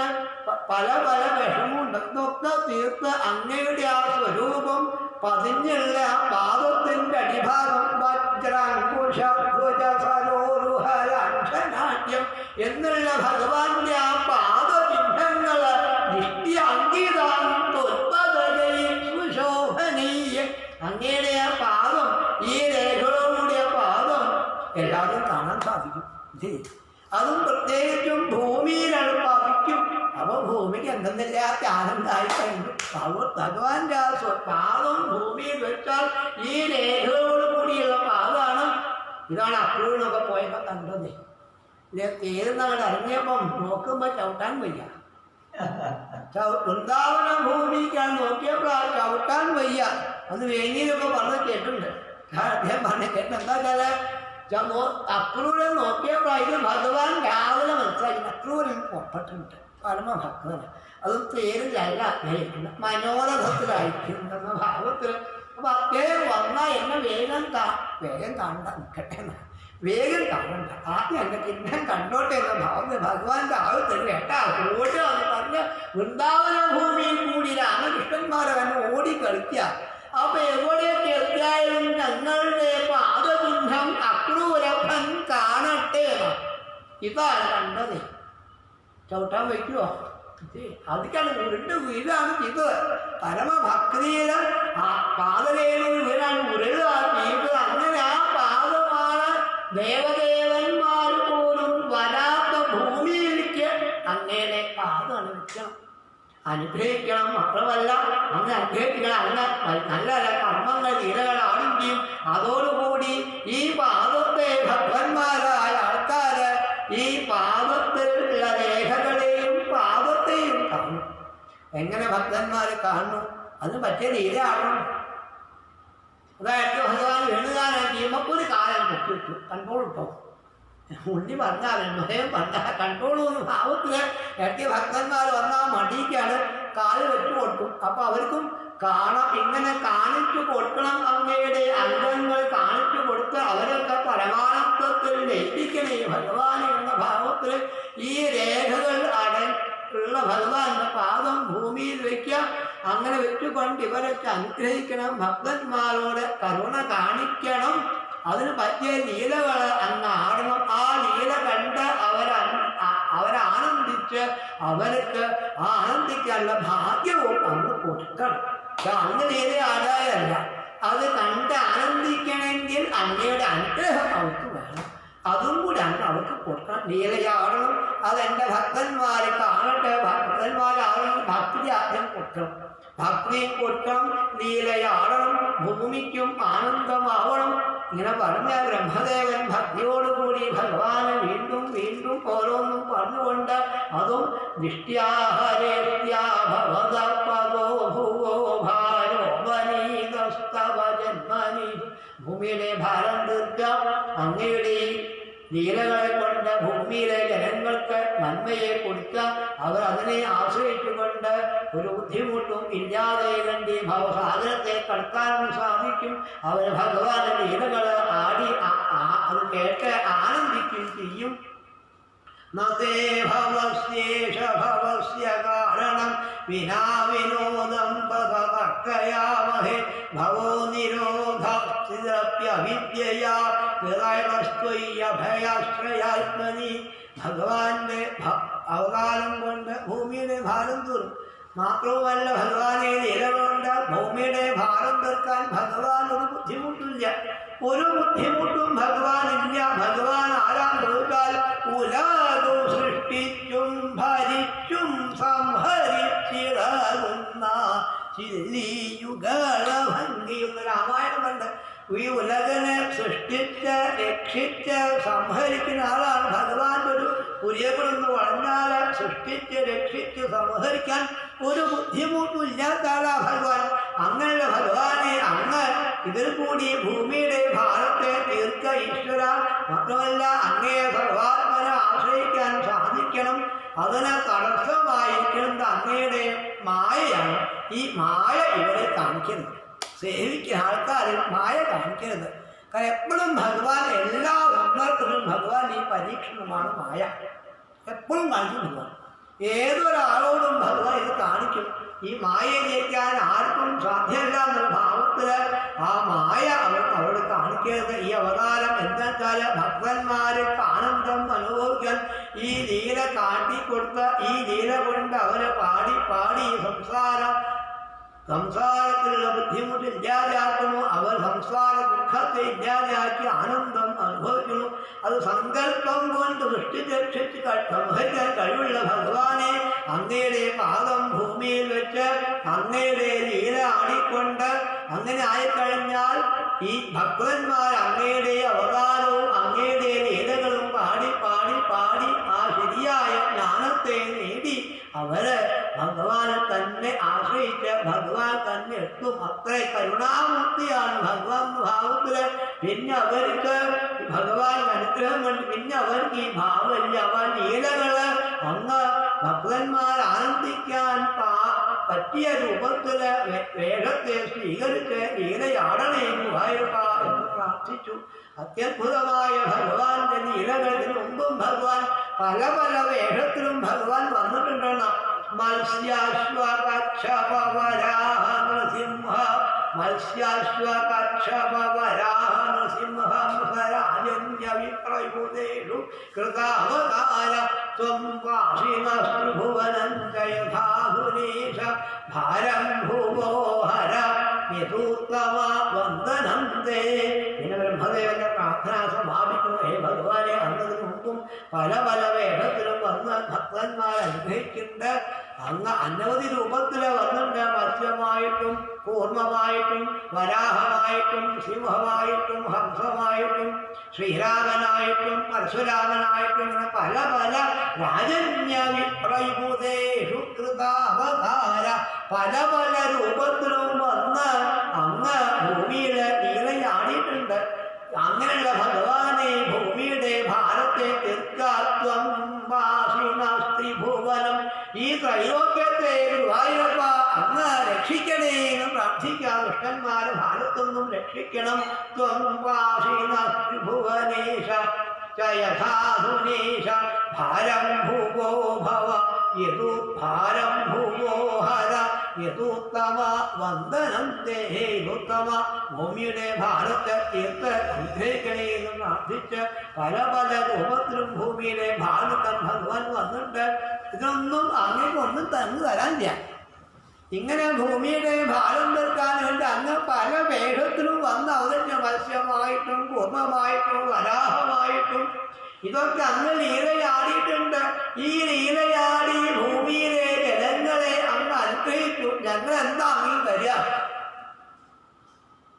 പല പല വിഷമുണ്ട്. ഇതൊക്കെ തീർത്ത് അങ്ങയുടെ ആ സ്വരൂപം പതിഞ്ഞുള്ള ആ പാദത്തിന്റെ അടിഭാഗം വജ്രാങ്കുശാരോരുഹരാക്ഷനാട്യം എന്നുള്ള ഭഗവാന്റെ ആ പാദചിഹ്നങ്ങള് ദൃഷ്ടി അംഗീതാന്തോത്പദയിൽ സുശോഭനീയ അങ്ങയുടെ ആ പാദം, ഈ രേഖകളോടുകൂടിയ പാദം എല്ലാവരും കാണാൻ സാധിക്കും. അതും പ്രത്യേകിച്ചും ഭൂമിയിലാണ് പതിക്കും. അപ്പൊ ഭൂമിക്ക് എന്തെന്നില്ലാത്ത ആനന്ദമായി കഴിഞ്ഞു. ഭഗവാന്റെ ആ പാദം ഭൂമിയിൽ വെച്ചാൽ ഈ രേഖകളോട് കൂടിയുള്ള പാദമാണ്. ഇതാണ് അക്രൂരിനൊക്കെ പോയപ്പോ കണ്ടത്. ഇത് തീരുന്നവിടെ ഇറങ്ങിയപ്പം നോക്കുമ്പോ ചവിട്ടാൻ വയ്യ. വൃന്ദാവന ഭൂമിക്കാണ് നോക്കിയപ്പോൾ ആ ചവിട്ടാൻ വയ്യ. അന്ന് വേങ്ങിയിലൊക്കെ പറഞ്ഞ് കേട്ടിട്ടുണ്ട്. അദ്ദേഹം പറഞ്ഞ കേട്ട എന്താ വെച്ചാല് അക്രൂരെ നോക്കിയപ്പോഴായിട്ട് ഭഗവാൻ രാവിലെ മനസ്സിലായി അക്രൂരൻ പുറപ്പെട്ടിട്ടുണ്ട്. പരമഭക്തന് അതും പേരിലല്ല അദ്ദേഹത്തിന് മനോരഥത്തിലായിരിക്കുന്ന ഭാവത്തിൽ. അപ്പൊ അദ്ദേഹം വന്നാൽ എന്നെ വേഗം കാണണ്ട, നിൽക്കട്ടെ എന്നാ, വേഗം കാണണ്ട, ആദ്യം എന്റെ ചിഹ്നം കണ്ടോട്ടെ എന്ന ഭാവത്തിൽ ഭഗവാന്റെ ആവശ്യത്തിൽ കേട്ടാ ഓടി എന്ന് പറഞ്ഞ് വൃന്ദാവന ഭൂമിയിൽ കൂടി രാമകൃഷ്ണന്മാരെ തന്നെ ഓടി കളിക്കുക. അപ്പൊ എവിടെയൊക്കെ എത്തിയാലും ഞങ്ങളുടെ പാദചിഹ്നം അക്രൂരഭൻ കാണട്ടെ എന്നാ. ഇതാണ് കണ്ടത്. ചവിട്ടാൻ വയ്ക്കുവോ? അതിക്കാണ് ഉരുണ്ട് വീടാണ് ചെയ്തത്. പരമഭക്തിയില് ആ പാദരേണു വീടാണ് ഉരുളുക ചെയ്തത്. അങ്ങനെ ആ പാദമാണ് ദേവദേവന്മാർ പോലും വരാത്ത ഭൂമിയിലേക്ക് അങ്ങനെ പാദമാണ് വെക്കണം, അനുഗ്രഹിക്കണം. മാത്രമല്ല അങ്ങ് അനുഗ്രഹിക്കണം, അങ്ങ് നല്ല നല്ല കർമ്മങ്ങൾ ലീലകളാണെങ്കിൽ അതോടുകൂടി ഈ പാദത്തെ ഭക്തന്മാരായ ആൾക്കാര് ഈ പാദത്തിലുള്ള രേഖകളെയും പാദത്തെയും കാണും. എങ്ങനെ ഭക്തന്മാരെ കാണുന്നു? അതിന് പറ്റിയ ലീലയാണോ? അതായത് ഭഗവാൻ എഴുതാനായി ചെയ്യുമ്പോൾ ഒരു കാലം വെച്ചു കൺട്രോൾ കിട്ടോ. ഉണ്ണി പറഞ്ഞാൽ ഹൃദയം പറഞ്ഞാൽ കൺട്രോളൊന്നും ഭാവത്തില് ഇടയ്ക്ക് ഭക്തന്മാർ വന്നാൽ മടിക്കാണ് കാല് വെച്ചു കൊടുക്കും. അപ്പൊ അവർക്കും കാണാം, ഇങ്ങനെ കാണിച്ചു കൊടുക്കണം. അങ്ങയുടെ അംഗങ്ങൾ കാണിച്ചു കൊടുത്ത് അവരൊക്കെ പരമാനന്ദത്തിൽ ലയിപ്പിക്കണേ ഭഗവാൻ എന്ന ഭാവത്തിൽ ഈ രേഖകൾ ഉള്ള ഭഗവാന്റെ പാദം ഭൂമിയിൽ വയ്ക്കുക. അങ്ങനെ വെച്ചുകൊണ്ട് ഇവരൊക്കെ അനുഗ്രഹിക്കണം, ഭക്തന്മാരോട് കരുണ കാണിക്കണം. അതിന് പറ്റിയ ലീലകൾ അങ്ങ് ആടണം. ആ ലീല കണ്ട് അവരാനന്ദിച്ച് അവർക്ക് ആനന്ദിക്കാനുള്ള ഭാഗ്യവും അങ്ങ് കൊടുക്കണം. അങ്ങ് ലീല ആദായമല്ല, അത് കണ്ട് ആനന്ദിക്കണമെങ്കിൽ അങ്ങയുടെ അനുഗ്രഹം അവർക്ക് വേണം. അതും കൂടി അങ്ങ് അവർക്ക് കൊടുക്കണം. ലീലയാടണം. അതെൻ്റെ ഭക്തന്മാരെ കാണട്ടെ, ഭക്തന്മാരാകണം. ഭക്തി ആദ്യം കൊടുക്കണം, ഭക്തിയും കൊടുക്കണം, ലീലയാടണം, ഭൂമിക്കും ആനന്ദമാവണം. ഇങ്ങനെ പറഞ്ഞ ബ്രഹ്മദേവൻ ഭക്തിയോടുകൂടി ഭഗവാനെ വീണ്ടും വീണ്ടും ഓരോന്നും പറഞ്ഞുകൊണ്ട് അതും ഭൂമിയിലെ ഭാരം തീർക്കാം. അങ്ങയുടെ ലീലകളെ കൊണ്ട് ഭൂമിയിലെ ജനങ്ങൾക്ക് നന്മയെ കൊടുക്കാം. അവർ അതിനെ ആശ്രയിച്ചുകൊണ്ട് ഒരു ബുദ്ധിമുട്ടും ഇല്ലാതെ കണ്ടി ഭവസാഗരത്തെ കടക്കാനും സാധിക്കും. അവർ ഭഗവാന്റെ ലീലകൾ ആടി അത് കേട്ട് ആനന്ദിക്കുകയും ചെയ്യും. നതേ ഭവസ്യേഷ ഭവസ്യ കാരണം വിനാ വിനോദം പകർക്കയാമഹേ ഭവോ നിരോധപ്യവിദ്യയാ ഭയാശ്രയാത്മനി. ഭഗവാന്റെ അവതാരം കൊണ്ട് ഭൂമിയുടെ ഭാരം തീർന്നു. മാത്രവുമല്ല ഭഗവാനെ നിലകൊണ്ട് ഭൂമിയുടെ ഭാരം തീർക്കാൻ ഭഗവാൻ ഒരു ബുദ്ധിമുട്ടില്ല. ഒരു ബുദ്ധിമുട്ടും ഭഗവാനില്ല. ഭഗവാൻ ആരാം ചോദിച്ചാൽ ഉലകു സൃഷ്ടിച്ചും ഭരിച്ചും സംഹരിച്ചിടകുന്ന ചില്ലിയുഗള ഭംഗിയുള്ള രാമായണമുണ്ട്. ഈ ഉലകനെ സൃഷ്ടിച്ച് രക്ഷിച്ച് സംഹരിക്കുന്ന ആളാണ് ഭഗവാൻ. ഒരു പുരിയപ്പെടുന്ന് വളഞ്ഞാൽ സൃഷ്ടിച്ച് രക്ഷിച്ച് സംഹരിക്കാൻ ഒരു ബുദ്ധിമുട്ടും ഇല്ലാത്ത ആളാ ഭഗവാൻ. അങ്ങനെയുള്ള ഭഗവാനെ അങ്ങ് ഇതിൽ കൂടി ഭൂമിയുടെ ഭാരത്തെ തീർക്ക ഈശ്വര. മാത്രമല്ല അങ്ങേ സർവാത്മന ആശ്രയിക്കാൻ സാധിക്കണം. അതിന് തടസ്സമായിരിക്കുന്നത് അങ്ങയുടെ മായയാണ്. ഈ മായ ഇവരെ കാണിക്കുന്നത്. സേവിക്കുന്ന ആൾക്കാരിൽ മായ കാണിക്കരുത്. കാരണം എപ്പോഴും ഭഗവാൻ എല്ലാ സന്ദർഭത്തിലും ഭഗവാൻ ഈ പരീക്ഷണമാണ് മായ. എപ്പോഴും കാണിക്കും ഭഗവാൻ. ഏതൊരാളോടും ഭഗവാൻ ഇത് കാണിക്കും. ഈ മായയെ ജയിക്കാൻ ആർക്കും സാധ്യമല്ല എന്നുള്ള ഭാവത്തിൽ ആ മായ അവരോട് കാണിക്കരുത്. ഈ അവതാരം എന്താ വെച്ചാൽ ഭക്തന്മാർക്ക് ആനന്ദം അനുഭവിക്കാൻ ഈ ലീല കാട്ടിക്കൊടുത്ത ഈ ലീല കൊണ്ട് അവരെ പാടി പാടി സംസാരത്തിലുള്ള ബുദ്ധിമുട്ട് ഇല്ലാതെയാക്കുന്നു. അവർ സംസാര ദുഃഖത്തെ ഇല്ലാതെയാക്കി ആനന്ദം അനുഭവിക്കുന്നു. അത് സങ്കല്പം കൊണ്ട് സൃഷ്ടിരക്ഷിച്ച് സംഹരിക്കാൻ കഴിവുള്ള ഭഗവാനെ അങ്ങയുടെ പാദം ഭൂമിയിൽ വെച്ച് അങ്ങയുടെ ലീല ആടിക്കൊണ്ട് അങ്ങനെ ആയിക്കഴിഞ്ഞാൽ ഈ ഭക്തന്മാർ അങ്ങയുടെ അവതാരവും അങ്ങയുടെ ലീലകളും പാടി പാടി പാടി ആ ശരിയായ ജ്ഞാനത്തെ നേടി അവര് ഭഗവാനെ തന്നെ ആശ്രയിച്ച് ഭഗവാൻ തന്നെ എത്തും. അത്ര കരുണാമൂർത്തിയാണ് ഭഗവാൻ ഭാവത്തില്. പിന്നെ അവർക്ക് ഭഗവാൻ അനുഗ്രഹം കൊണ്ട് പിന്നെ അവർക്ക് ഈ ഭാവമില്ല. അവർ ലീലകള് അങ്ങ് ഭക്തന്മാർ ആനന്ദിക്കാൻ പറ്റിയ രൂപത്തില് വേഷത്തെ സ്വീകരിച്ച് ലീലയാടണേ ഗുഹായപ്പ എന്ന് പ്രാർത്ഥിച്ചു. അത്യത്ഭുതമായ ഭഗവാന്റെ ലീലകളിന് മുമ്പും ഭഗവാൻ പല പല വേഷത്തിലും ഭഗവാൻ വന്നിട്ടുണ്ടെന്ന മത്സ്യാശ്വകക്ഷപവരാഹ നൃസിംഹ മത്സ്യാശ്വകക്ഷപവരാഹ നൃസിംഹ വിപ്രയുതേഷു കൃതാവതാര ത്വം വാസിനസ്ത്രിഭുവനം യഥാധുനീശ ഭാരം ഭൂവോ ഹര യഥൂത്തമ വന്ദനം തേ. പിന്നെ ബ്രഹ്മദേവന്റെ പ്രാർത്ഥന സമാപിക്കുന്നു. ഹേ ഭഗവാനെ, അന്നതിന് മുമ്പും പല പല വേഷത്തിലും വന്ന് ഭക്തന്മാർ അനുഗ്രഹിക്കുന്നുണ്ട്. അങ്ങ് അനവധി രൂപത്തിൽ വന്നിട്ടുണ്ട്. മത്സ്യമായിട്ടും കൂർമ്മമായിട്ടും വരാഹമായിട്ടും സിംഹമായിട്ടും ഹംസമായിട്ടും ശ്രീരാമനായിട്ടും പരശുരാമനായിട്ടും പല പല രാജന്യ വിപ്രയുതേഷു കൃതാവതാര പല പല രൂപത്തിലും വന്ന് അങ്ങ് ഭൂമിയുടെ ലീലയാടിയിട്ടുണ്ട്. അങ്ങനെയുള്ള ഭഗവാനെ ഭൂമിയുടെ ഭാരത്തെ തീർക്കാത്വം വാസിനസ്ത്രിഭുവനം ഈ ത്രൈലോക്യത്തെ ഗുരുവായൂരപ്പ അങ്ങ് രക്ഷിക്കണേ എന്ന് പ്രാർത്ഥിക്കാം. ദുഷ്ടന്മാരെ ഭാരത്തൊന്നും രക്ഷിക്കണം. ത്വം വാസിനസ്ത്രിഭുവനേശ യഥാധുനേശ ഭാരം ഭൂവോ ഭവ യതു ഭാരം ഭൂവോ ഹര യതുത്തമ വന്ദനം തേ. ഉത്തമ ഭൂമിയുടെ ഭാരത്തെ തീർത്ത് അനുഗ്രഹിക്കണേ എന്ന് പ്രാർത്ഥിച്ച് പല പല രൂപത്തിലും ഭൂമിയുടെ ഭാരതം ഭഗവാൻ വന്നിട്ട് ഇതൊന്നും അങ്ങേക്കൊന്നും തന്നു തരാനില്ല. ഇങ്ങനെ ഭൂമിയുടെ ഭാരം തീർക്കാൻ വേണ്ടി അങ്ങ് പല വേഷത്തിലും വന്ന് അവതരിച്ച മത്സ്യമായിട്ടും കൂർമ്മമായിട്ടും വരാഹമായിട്ടും ഇതൊക്കെ അങ്ങ് ലീലയാടിയിട്ടുണ്ട്. ഈ ലീലയാടി ഭൂമിയിലെ ജനങ്ങളെ അങ്ങ് അനുഗ്രഹിച്ചു. ഞങ്ങൾ എന്താ അങ്ങ് തരിക?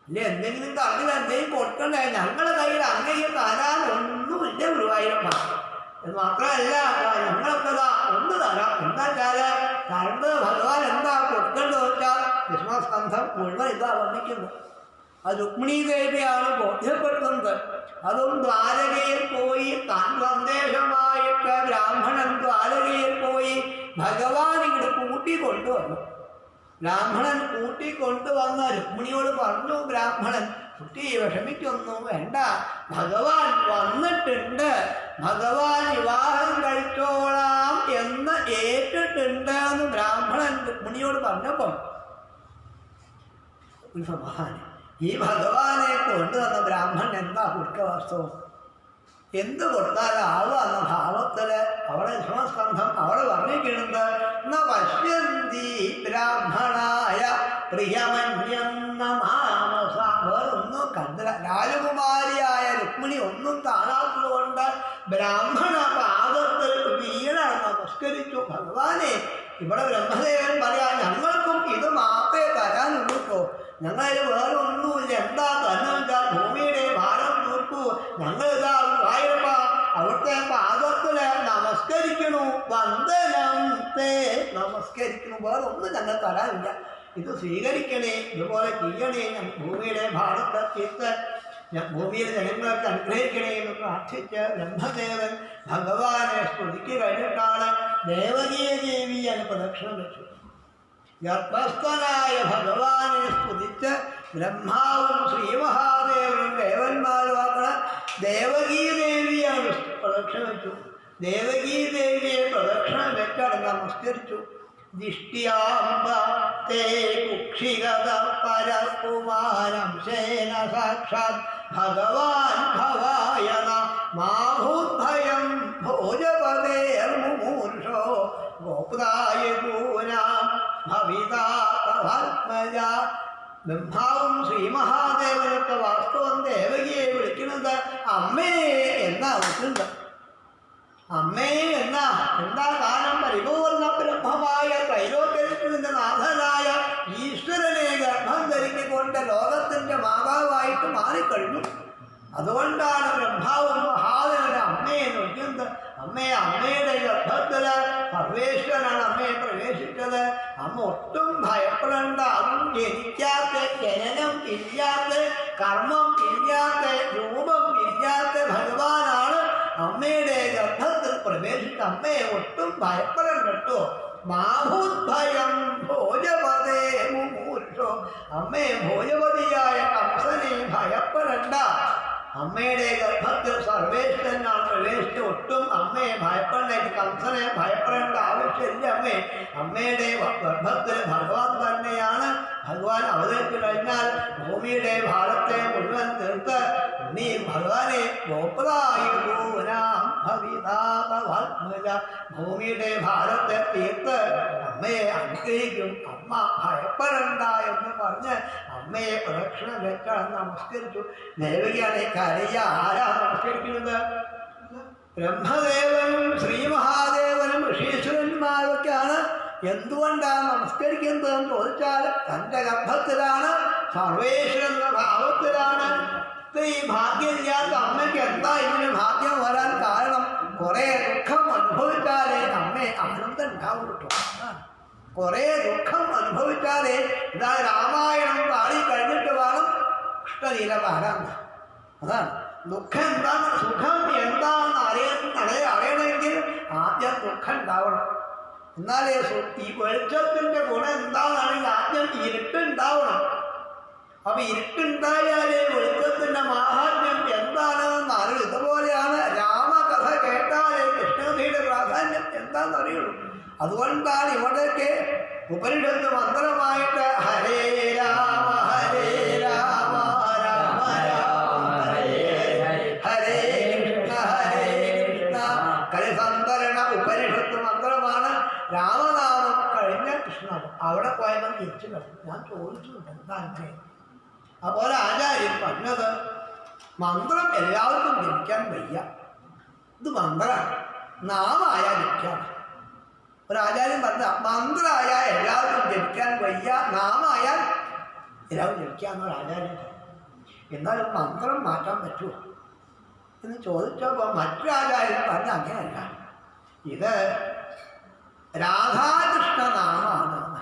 ഇല്ല, എന്തെങ്കിലും തമ്മിൽ എന്തെങ്കിലും കൊടുക്കണ്ടേ? ഞങ്ങളുടെ കയ്യിൽ അങ്ങേക്ക് തരാനൊന്നുമില്ല ഗുരുവായൂരപ്പ. എന്ന് മാത്രമല്ല, ഞങ്ങളൊക്കെ ഒന്ന് തരാം. എന്താ വെച്ചാല് തരുന്നത് ഭഗവാൻ എന്താ കൊടുക്കേണ്ടത് വെച്ചാൽ കൃഷ്ണസ്കന്ധം മുഴുവൻ ഇതാ വർണ്ണിക്കുന്നത്. അത് രുക്മിണീ ദേവിയാണ് ബോധ്യപ്പെടുത്തുന്നത്. അതും ദ്വാരകയിൽ പോയി താൻ സന്ദേശമായിട്ട് ബ്രാഹ്മണൻ ദ്വാരകയിൽ പോയി ഭഗവാൻ ഇങ്ങോട്ട് കൂട്ടിക്കൊണ്ടുവന്നു. ബ്രാഹ്മണൻ കൂട്ടിക്കൊണ്ടുവന്ന രുക്മിണിയോട് പറഞ്ഞു ബ്രാഹ്മണൻ, കുട്ടി വിഷമിക്കൊന്നും വേണ്ട, ഭഗവാൻ വന്നിട്ടുണ്ട്, ഭഗവാൻ വിവാഹം കഴിച്ചോളാം എന്ന് ഏറ്റിട്ടുണ്ട് എന്ന് ബ്രാഹ്മണൻ രുക്മിണിയോട് പറഞ്ഞപ്പം ഒരു സമാധാനം. ഈ ഭഗവാനെ കൊണ്ടുവന്ന ബ്രാഹ്മണൻ എന്താ കുടുക്കവാസ്തവം, എന്ത് കൊടുത്താലാവുക എന്ന ഭാവത്തില് അവളെ സമസ്കന്ധം അവളെ വർണ്ണിക്കുന്നത് ന പശ്യന്തി ബ്രാഹ്മണായ പ്രിയമന്യെന്ന മാനസ. വേറൊന്നും കണ്ടില്ല. രാജകുമാരിയായ രുക്മിണി ഒന്നും കാണാത്തത് കൊണ്ട് ബ്രാഹ്മണ പാദത്തിൽ വീണ് നമസ്കരിച്ചു. ഭഗവാനെ, ഇവിടെ ബ്രഹ്മദേവൻ പറയാ, ഞങ്ങൾക്കും ഇത് മാത്രമേ തരാനുള്ളൂ, ഞങ്ങളിൽ വേറെ ഒന്നുമില്ല. എന്താ തന്നെ വെച്ചാൽ ഭൂമിയുടെ ഭാരം തീർക്കൂ, ഞങ്ങളിതാ വായപ്പ അവിടുത്തെ പാദത്തില് നമസ്കരിക്കണു, വന്ദനം തേ നമസ്കരിക്കണു, വേറെ ഒന്നും ഞങ്ങൾ തരാനില്ല, ഇത് സ്വീകരിക്കണേ, ഇതുപോലെ ചെയ്യണേ, ഭൂമിയുടെ ഭാരത്തെ തീർത്ത് ഭൂമിയിലെ ജനങ്ങൾക്ക് അനുഗ്രഹിക്കണേ എന്ന് പ്രാർത്ഥിച്ച് ബ്രഹ്മദേവൻ ഭഗവാനെ സ്തുതിക്ക് കഴിഞ്ഞിട്ടാണ് ദേവകീയ ദേവിയാണ് പ്രദക്ഷിണം വെച്ചു. ഗർഭസ്ഥനായ ഭഗവാനെ സ്തുതിച്ച് ബ്രഹ്മാവും ശ്രീമഹാദേവനും ദേവന്മാരുമാക്കളെ ദേവകീ ദേവിയാണ് പ്രദക്ഷിണം വെച്ചു. ദേവകീ ദേവിയെ പ്രദക്ഷിണം വെച്ചാണ് നമസ്കരിച്ചു. ദിഷ്ട്യാംബ തേ കുക്ഷിഗത പരകുമാരംശേന സാക്ഷാത് ഭഗവാൻ ഭവായന മാഭൂദ്ഭയം ഭോജപതേർമുമൂർഷോ ഗോപ്തായൂനാം ഭവിതാത്മജ. ബ്രഹ്മാവും ശ്രീമഹാദേവനൊക്കെ വാസ്തവം ദേവകിയെ വിളിക്കുന്നത് അമ്മേ എന്നാ വിളിക്കുന്നത്. അമ്മേ എന്താ കാലം പരിപൂർണ ബ്രഹ്മമായ ത്രൈലോക്യത്തിന്റെ നാഥനായ ഈശ്വരനെ ഗർഭം ധരിക്കൊണ്ട് ലോകത്തിന്റെ മാതാവായിട്ട് മാറിക്കഴിഞ്ഞു. അതുകൊണ്ടാണ് ബ്രഹ്മാവും മഹാദേവനെ അമ്മയെ വിളിക്കുന്നത്. അമ്മയുടെ ഗർഭത്തില് സർവേശ്വരനാണ് അമ്മയെ പ്രവേശിച്ചത്. അമ്മ ഒട്ടും ഭയപ്പെടേണ്ട, അതും ജനിക്കാത്ത, ജനനം ഇല്ലാത്ത, കർമ്മം ഇല്ലാത്ത, രൂപം ഇല്ലാത്ത ഭഗവാനാണ് അമ്മയുടെ ഗർഭത്തിൽ പ്രവേശിച്ച. അമ്മയെ ഒട്ടും ഭയപ്പെടേണ്ട കേട്ടോ. മാഭൂദ്ഭയം ഭോജപതേ മുമൂർഷോ. അമ്മയെ ഭോജപതിയായ കംസനെ ഭയപ്പെടേണ്ട. അമ്മയുടെ ഗർഭത്തിൽ സർവേശ്വരനാണ് പ്രവേശിച്ച് ഒട്ടും അമ്മയെ ഭയപ്പെടേണ്ട, കംസനെ ഭയപ്പെടേണ്ട ആവശ്യമില്ല. അമ്മയുടെ ഗർഭത്തിൽ ഭഗവാൻ തന്നെയാണ്. ഭഗവാൻ അവതരിച്ചു കഴിഞ്ഞാൽ ഭൂമിയുടെ ഭാരത്തെ മുഴുവൻ തീർത്ത് നീ ഭഗവാനെ ഗോപതായൂനാം ഭവിതാത്മജ, ഭൂമിയുടെ ഭാരത്തെ തീർത്ത് അമ്മയെ അനുഗ്രഹിക്കും. അമ്മ ഭയപ്പെടണ്ട എന്ന് പറഞ്ഞ് അമ്മയെ പ്രദക്ഷിണം വെച്ചാണ് നമസ്കരിച്ചു. ദേവിയാണ് കരയ. ആരാ നമസ്കരിക്കുന്നത്? ബ്രഹ്മദേവനും ശ്രീമഹാദേവനും ഋഷീശ്വരന്മാരൊക്കെയാണ്. എന്തുകൊണ്ടാണ് നമസ്കരിക്കുന്നതെന്ന് ചോദിച്ചാൽ തൻ്റെ ഗർഭത്തിലാണ്, സർവേശ്വരൻ എന്ന ഭാവത്തിലാണ്. ഈ ഭാഗ്യമില്ലാത്ത അമ്മയ്ക്ക് എന്താ ഇതിന് ഭാഗ്യം വരാൻ കാരണം? കുറെ ദുഃഖം അനുഭവിച്ചാലേ അമ്മയെ ആനന്ദം ഉണ്ടാവും കിട്ടും. കുറെ ദുഃഖം അനുഭവിച്ചാലേ, ഇതാ രാമായണം പാടി കഴിഞ്ഞിട്ട് വേണം കൃഷ്ണലീല പാടാൻ. അതാണ് ദുഃഖം എന്താണ്, സുഖം എന്താണെന്ന് അറിയണമെങ്കിൽ ആദ്യം ദുഃഖം ഉണ്ടാവണം. എന്നാലേ ഈ വെളിച്ചത്തിന്റെ ഗുണം എന്താണെന്നാണെങ്കിൽ ആദ്യം ഇരുട്ടുണ്ടാവണം. അപ്പൊ ഇരുട്ടുണ്ടായാലേ വെളിച്ചത്തിന്റെ മാഹാത്മ്യം എന്താണെന്ന് അറിയൂ. ഇതുപോലെയാണ് രാമകഥ കേട്ടാലേ കൃഷ്ണകഥയുടെ പ്രാധാന്യം എന്താണെന്ന് അറിയുള്ളൂ. അതുകൊണ്ടാണ് ഇവിടെയൊക്കെ ഉപനിഷത്ത് മന്ത്രമായിട്ട് ഹരേ രാമ ഹരേ രാമ രാമ രാമ ഹരേ ഹരേ കൃഷ്ണ കലിസന്തരണ ഉപനിഷത്ത് മന്ത്രമാണ്. രാമനാമം കഴിഞ്ഞ കൃഷ്ണനാമം. അവിടെ പോയവൻ തിരിച്ചു കിടന്നു. ഞാൻ ചോദിച്ചിട്ടുണ്ട് എന്താ അങ്ങനെ. അതുപോലെ ആചാര്യൻ പറഞ്ഞത് മന്ത്രം എല്ലാവർക്കും ജപിക്കാൻ വയ്യ, ഇത് മന്ത്രമാണ്, നാമായാൽ ജപിക്കാം. ഒരാചാര്യൻ പറഞ്ഞ മന്ത്രമായാൽ എല്ലാവർക്കും ജപിക്കാൻ വയ്യ, നാമായാൽ എല്ലാവരും ജപിക്കാമെന്നൊരു ആചാര്യൻ പറഞ്ഞു. എന്നാലും മന്ത്രം മാറ്റാൻ പറ്റുമോ എന്ന് ചോദിച്ചപ്പോൾ മറ്റൊരു ആചാര്യൻ പറഞ്ഞ അങ്ങനെയല്ല, ഇത് രാധാകൃഷ്ണ നാമമാണ്.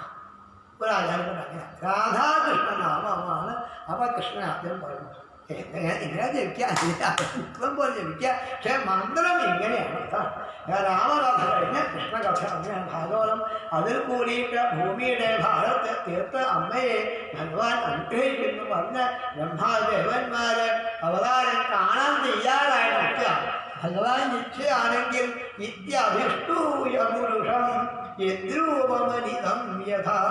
ഒരാചാര്യൻ പറഞ്ഞ രാധാകൃഷ്ണ നാമമാണ്. അപ്പൊ കൃഷ്ണൻ ആദ്യം പറഞ്ഞു ഇങ്ങനെ ജപിക്കാം പോലെ ജപിക്കാം. പക്ഷെ മന്ത്രം ഇങ്ങനെയാണ് കേട്ടോ. രാമകഥ കഴിഞ്ഞ് കൃഷ്ണകഥ അങ്ങനെയാണ് ഭാഗവതം. അതിൽ കൂടിയിട്ട് ഭൂമിയുടെ ഭാരത്തെ തീർത്ത് അമ്മയെ ഭഗവാൻ അനുഗ്രഹിക്കുന്നു പറഞ്ഞ് ബ്രഹ്മാദേവന്മാര് അവതാരം കാണാൻ തയ്യാറായി നിൽക്കുക. ഭഗവാൻ നിശ്ചയാണെങ്കിൽ ഇത്യഭിഷ്ടൂയ പുരുഷം യദ്രൂപമനിതം യഥാ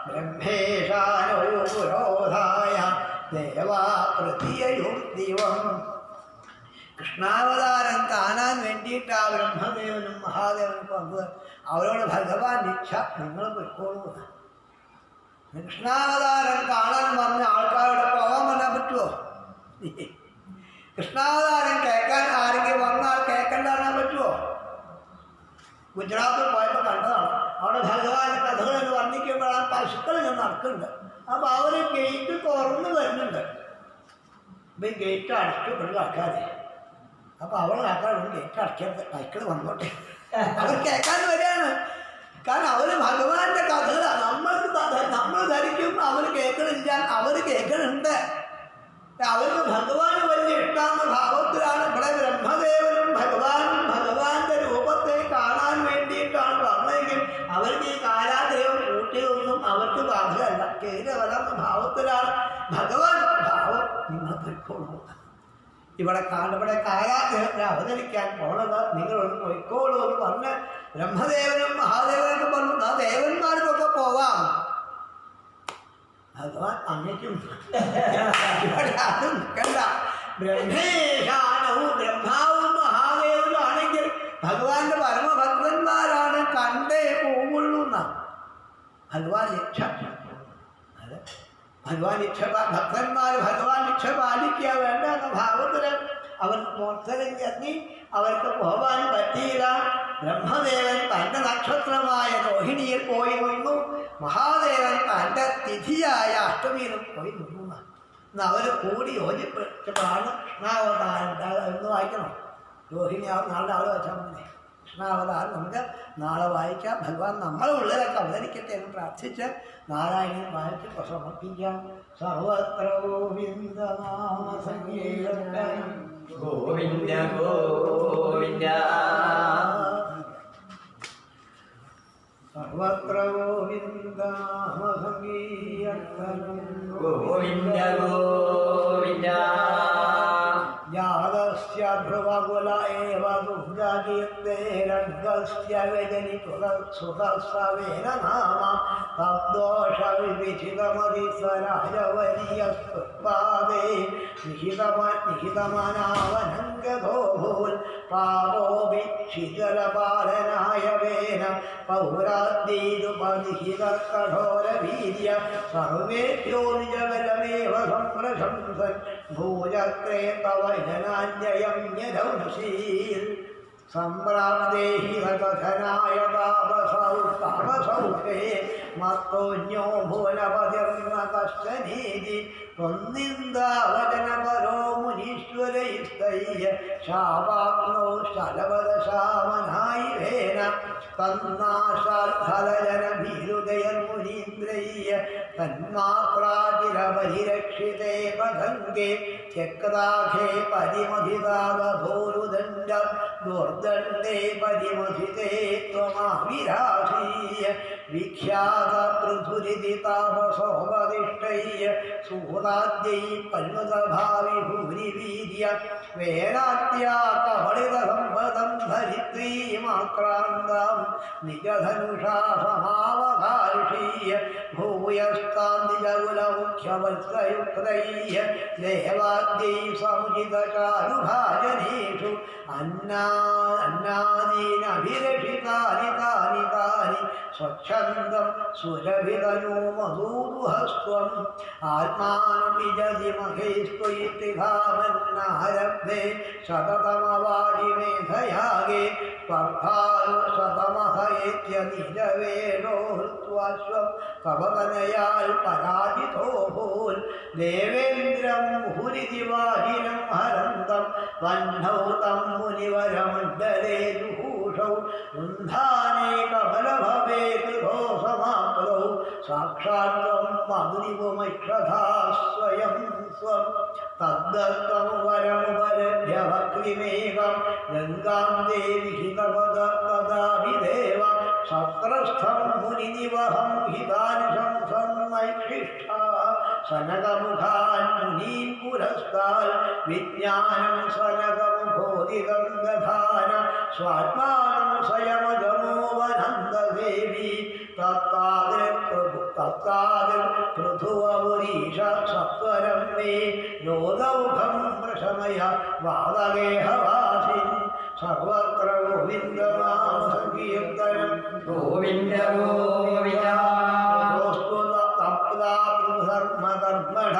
ബ്രഹ്മേശാനോ പുരോധായ ദേവാ പ്രതിയയുർദിവം. കൃഷ്ണാവതാരം കാണാൻ വേണ്ടിയിട്ട് ആ ബ്രഹ്മദേവനും മഹാദേവനും വന്നത് അവരോട് ഭഗവാൻ ഇച്ഛ നിങ്ങൾ പൊയ്ക്കോളൂ. കൃഷ്ണാവതാരം കാണാൻ വന്ന ആൾക്കാരോട് പോകാൻ വരാൻ പറ്റുമോ? കൃഷ്ണാവതാരം കേൾക്കാൻ ആരെങ്കിലും വന്നാൽ കേൾക്കണ്ടാകാൻ പറ്റുമോ? ഗുജറാത്തിൽ പോയപ്പോൾ കണ്ടതാണ്. അവിടെ ഭഗവാന്റെ കഥകൾ എന്ന് വർണ്ണിക്കുമ്പോൾ ആ പശുക്കൾ ഞാൻ നടക്കുന്നുണ്ട്. അപ്പോൾ അവർ ഗേറ്റ് തുറന്ന് വരുന്നുണ്ട്. ഇപ്പം ഈ ഗേറ്റ് അടയ്ക്കപ്പെടുക ആൾക്കാരെ. അപ്പോൾ അവൾ ആൾക്കാരോട് ഗേറ്റ് അടയ്ക്കരുത്, പൈക്കൾ വന്നോട്ടെ, അവർ കേൾക്കാൻ വരികയാണ്. കാരണം അവർ ഭഗവാന്റെ കഥകളാണ്. നമ്മൾ ധരിക്കും അവർ കേൾക്കണില്ല, അവർ കേൾക്കണുണ്ട്. അവർക്ക് ഭഗവാന് വലിയ ഇഷ്ടമെന്ന ഭാവത്തിലാണ് ഇവിടെ ബ്രഹ്മദേവനും ഭഗവാന്റെ രൂപത്തെ കാണാൻ വേണ്ടിയിട്ടാണ് വന്നതെങ്കിൽ അവർക്ക് ഈ കാലാഗ്രഹം കൂട്ടിയതൊന്നും അവർക്ക് ബാധകമല്ല. കേരളം ഭാവത്തിലാണ് ഭഗവാൻ ഭാവം. നിങ്ങൾ പൊയ്ക്കോളൂ. ഇവിടെ കാലാഗ്രഹത്തെ അവതരിക്കാൻ പോണത് നിങ്ങളൊന്ന് പൊയ്ക്കോളൂ എന്ന് പറഞ്ഞ് ബ്രഹ്മദേവനും മഹാദേവനൊക്കെ പറഞ്ഞു. ആ ദേവന്മാർക്കൊക്കെ പോവാം. ഭഗവാൻ അങ്ങേക്കും ഇവിടെ ആരും നിൽക്കണ്ട. ബ്രഹ്മേശാനവും ബ്രഹ്മാവും മഹാദേവനും ആണെങ്കിൽ ഭഗവാന്റെ പരമഭക്തന്മാരാണ്, കണ്ടേ പോവുള്ളൂ എന്നാണ് ഭഗവാൻ ഇച്ഛ. അത് ഭഗവാൻ ഇച്ഛ ഭക്തന്മാർ ഭഗവാൻ ഇച്ഛ പാലിക്കുക വേണ്ട എന്ന ഭാവത്തിന് അവർ മോക്ഷരം എത്തി. അവർക്ക് പോകാൻ പറ്റിയില്ല. ബ്രഹ്മദേവൻ തൻ്റെ നക്ഷത്രമായ രോഹിണിയിൽ പോയി നിന്നു. മഹാദേവൻ തൻ്റെ തിഥിയായ അഷ്ടമിയിലും പോയി നിന്നു. എന്ന് അവർ കൂടി യോജിപ്പിച്ചപ്പോഴാണ് കൃഷ്ണാവതാരം എന്ന് വായിക്കണം. രോഹിണി നാളെ ആൾ വെച്ചാൽ മതി. കൃഷ്ണാവതാരം നമുക്ക് നാളെ വായിക്കാം. ഭഗവാൻ നമ്മളെ ഉള്ളിലൊക്കെ അവതരിക്കട്ടെ എന്ന് പ്രാർത്ഥിച്ച് നാരായണൻ വായിച്ച് സമർപ്പിക്കാം. സർവത്ര ഗോവിന്ദനാമ സങ്കീർത്തനം ഗോവിന്ദ ഗോവിന്ദ. സർവത്ര ഗോവിന്ദനാമ സങ്കീർത്തനം ഗോവിന്ദ ഗോവിന്ദ. ജാതസ്യ ധ്രുവകുല ഏവ ദുർഗകീർത്തേരംഗസ്യ വ്യജനിസുതസ്വേന നാമ തദ്ദോഷ വിവിചിതമതിസ്വരാജവരീയസ്പാദേ നിഹിതമനാവനംഗതോ ഭൂൽ പാപോപി ശിഥിലപാലനായ വേന പൗരാദ്യൈരുപനിഹിത കഠോരവീര്യ സർവേഭ്യോ നിജബലമേവ സംപ്രശംസൻ ഭൂചക്രേ തവ ജനാഞ്ജയം യദംശീൽ സംപ്രാപ്തേഹി കഥനായ താപസൗഖേ മത്തോന്യോ ഭുവനപതിർന്ന കഷ്ടനീതി ത്വന്നിന്ദാവചനപരോ മുനീശ്വരൈസ്തയ്യ ശാപാഗ്നോ ശലവദശാമനായി വേന തന്നാശാൽഫലജനഭീരുദയർമുനീന്ദ്രയ്യ തന്മാത്രാചിരപരിരക്ഷിതേ പതംഗേ ചക്രാഖേ പരിമധിതാവഭൂരുദണ്ഡ ദുർദണ്ഡേ പരിമധിതേ ത്വമാവിരാധീയ വിഖ്യാത പൃഥുരിതി താപസോപതിഷ്ഠയ്യ സൂതാദ്യൈ പരിമതഭാവി ഭൂരിവീര്യ വേനാത്യാ കബളിതസമ്പദം ധരിത്രീമാക്രാന്താം നിജധനുഷാ സമാവകാരുഷീയ ഭൂയസ്താന്തിജകുലമുഖ്യവത്സയുക്തൈ ദേവാദ്യൈ സമുചിതചാരുഭാജനേഷു അന്നാദീനഭിരക്ഷിതാനി താനി താനി സ്വച്ഛന്തം സുരഭിതനോ മധൂതുഹസ്ത്വം ആത്മാനം വിജതി മഹേസ്ത്വയിത്തിഭാമന്നാരബ്ധേ ശതതമവാജിമേധയാഗേ സ്പർദ്ധാനു ശതമഹയേത്യനിജവേണോ ഹൃത്വാശ്വം തവതനയാൽ പരാജിതോ ഭൂൽ ദേവേന്ദ്രം മുഹുരിതിവാഹിനം ഹരന്തം വഹ്നൗ തം മുനിവരമണ്ഡലേ ദുഹൂഷൗ വൃന്ധാനേ കമലഭവേത് സമാപ്തൗ സാക്ഷാത്വം മധുരിപുമൈക്ഷധാ സ്വയം സ്വം തദ്ദത്തമുപരമുപലഭ്യ ഭക്തിമേകം ഗംഗാം ദേവി ഹിതപദ സത്രസ്ഥം മുനിനിവഹം ഹിതാനുശംസം നൈഷിഷ്ഠ സനകമുഖാൻ മുനീൻ പുരസ്താൽ വിജ്ഞാനം സനകമുഖോദിതം ദധാന സ്വാത്മാനം സ്വയമഗമോവനന്ദദേവി തത്താതിർ പൃഥുവപുരീഷ സത്വരം മേ രോഗൗഘം പ്രശമയ വാദഗേഹവാസിൻ സർവത്ര ഗോവിന്ദനാമസങ്കീർത്തനം ഗോവിന്ദ ഗോവിന്ദ ധർമ്മധർമ്മഠ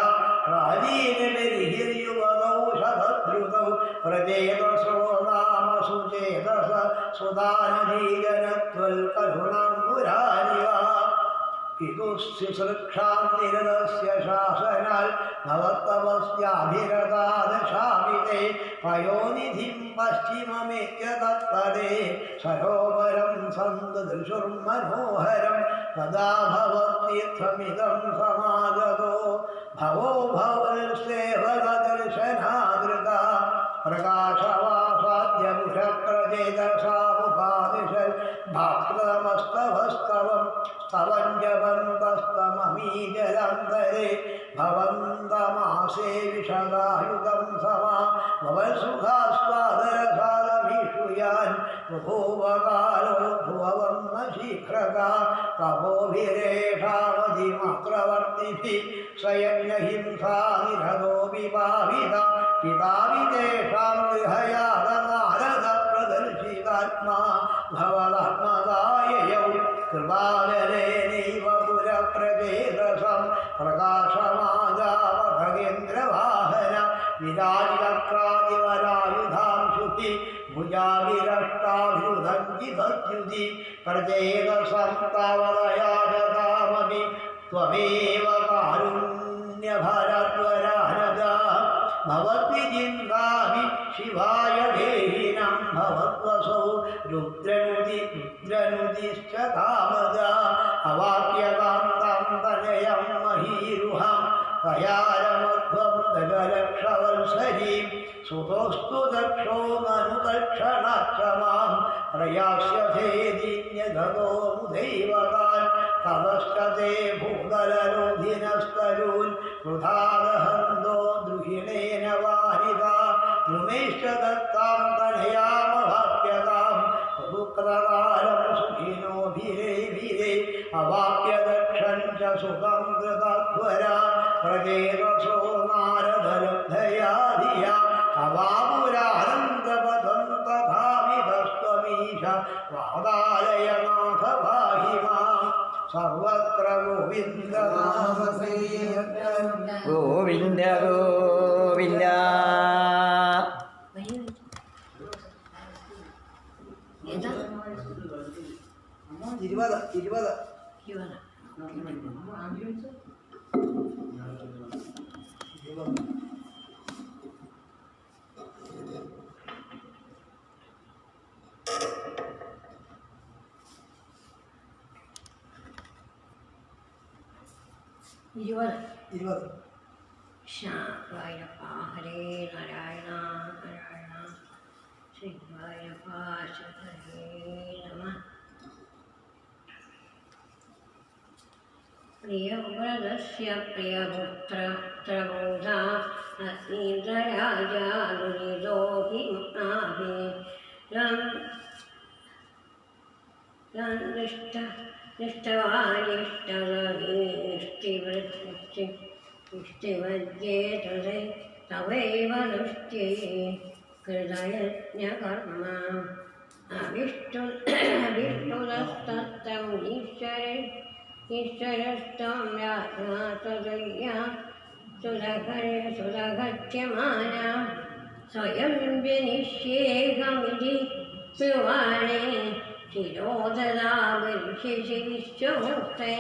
പ്രാചീനരിഹിർയുവദൗഷധദ്രുതൗ പ്രചേതസോ നാമ സുചേതസ സുദാനധീജനത്വൽകരുണം പുരാരിവ പിതുഃശുശ്രൂക്ഷാം നിരതസ്യ ശാസനാൽ നവത്തമസ്യാഭിരതാദശാമിതേ പയോനിധിം പശ്ചിമമേത്യ തത്തദേ സരോവരം സന്തദൃശുർമനോഹരം തദാ ഭവത്തീർത്ഥമിദം സമാഗതോ ഭവോ ഭവൽസേവകദർശനാദൃത പ്രകാശവാസാദ്യമുഖപ്രചേതസാമുപാദിശൽ ഭാക്തമസ്തവസ്തവം സ്തവഞ്ജവന്തസ്തമമീജലന്തരേ ഭവന്തമാസേ വിഷദായുധം സമാ ഭവസുഖാസ്വാദരസാലഭീഷുയാൻ ബഭൂവകാലോ ഭുവന്ന ശീഘ്രക തപോഭിരേഷാമതിമാത്രവർത്തിഭിः സ്വയംഹിംസാനിരതോ വിഭാവിത പിതാവിതേഷാം ഗൃഹയാതനാരദപ്രദർശിതാത്മാ ഭവതാത്മദായയൗ കൃപാവലേനൈവ പുരപ്രചേതസം പ്രകാശമാജാപഖഗേന്ദ്രവാഹന വിരാജിതക്രാതിവരായുധാംശുതി ഭുജാവിരഷ്ടാഭിരുധഞ്ജിതദ്യുതി പ്രചേതസം താവദയാജതാമപി ത്വമേവ കാരുണ്യഭരദ്വരാനജ ഭവദ്വിജിന്ദാമി ശിവായ ദേഹിനം ഭവദ്വസൗ രുദ്രനുദിശ്ച കാമജ അവാപ്യകാന്തം തനയം മഹീരുഹം കയാരമധ്വം ദശലക്ഷവത്സരീം സുതോസ്തു ദക്ഷോ നനുതക്ഷണക്ഷമാം പ്രയാസ്യധേദിന്യഗതോ മുദൈവകാൻ തതശ്ചതേ ഭൂതലരോധിനസ്തരൂൻ വൃഥാദഹന്തോ ദ്രുഹിണേന വാരിക ദ്രുമേശ്ച ദത്താം തനയാമവാപ്യതാം സുകൃതകാലം സുഖിനോഭിരേ അവാപ്യദക്ഷൻ ച സുഖം കൃതധ്വര പ്രചേതസോ നാരദലബ്ധയാ ധിയാ അവാപുരാനന്ദപദം തഥാവിധസ്ത്വമീശ വാദാലയനാഥ പാഹി മാം സർവത്ര ഗോവിന്ദനാമസങ്കീർത്തനം ഗോവിന്ദ ഗോവിന്ദ ഇരുപത് ഇരുപത് ഇരുപത് ശാവായപ്പ ഹരേ നാരായണ നാരായണ ശ്രീവായപ്പ ഹരേ നമ പ്രിയവ്രതസ്യ പ്രിയപുത്രബോധാ അസ്മീന്ദ്രരാജാദുരിതോ ഹി മുക്താഭി ഇഷ്ടിവജ്യേതേ തവൈവ ദൃഷ്ട്യേ കൃതയജ്ഞകർമ്മ അവിഷ്ടുതസ്തം ഈശ്വരസ്തം രാജ്ഞാതദയ്യാ സുരഘട്യമാന സ്വയം ജനിഷ്യേഹമിതി സുവാണേ ശിരോദരാവിശിഷി വിശ്വമൂർത്തേ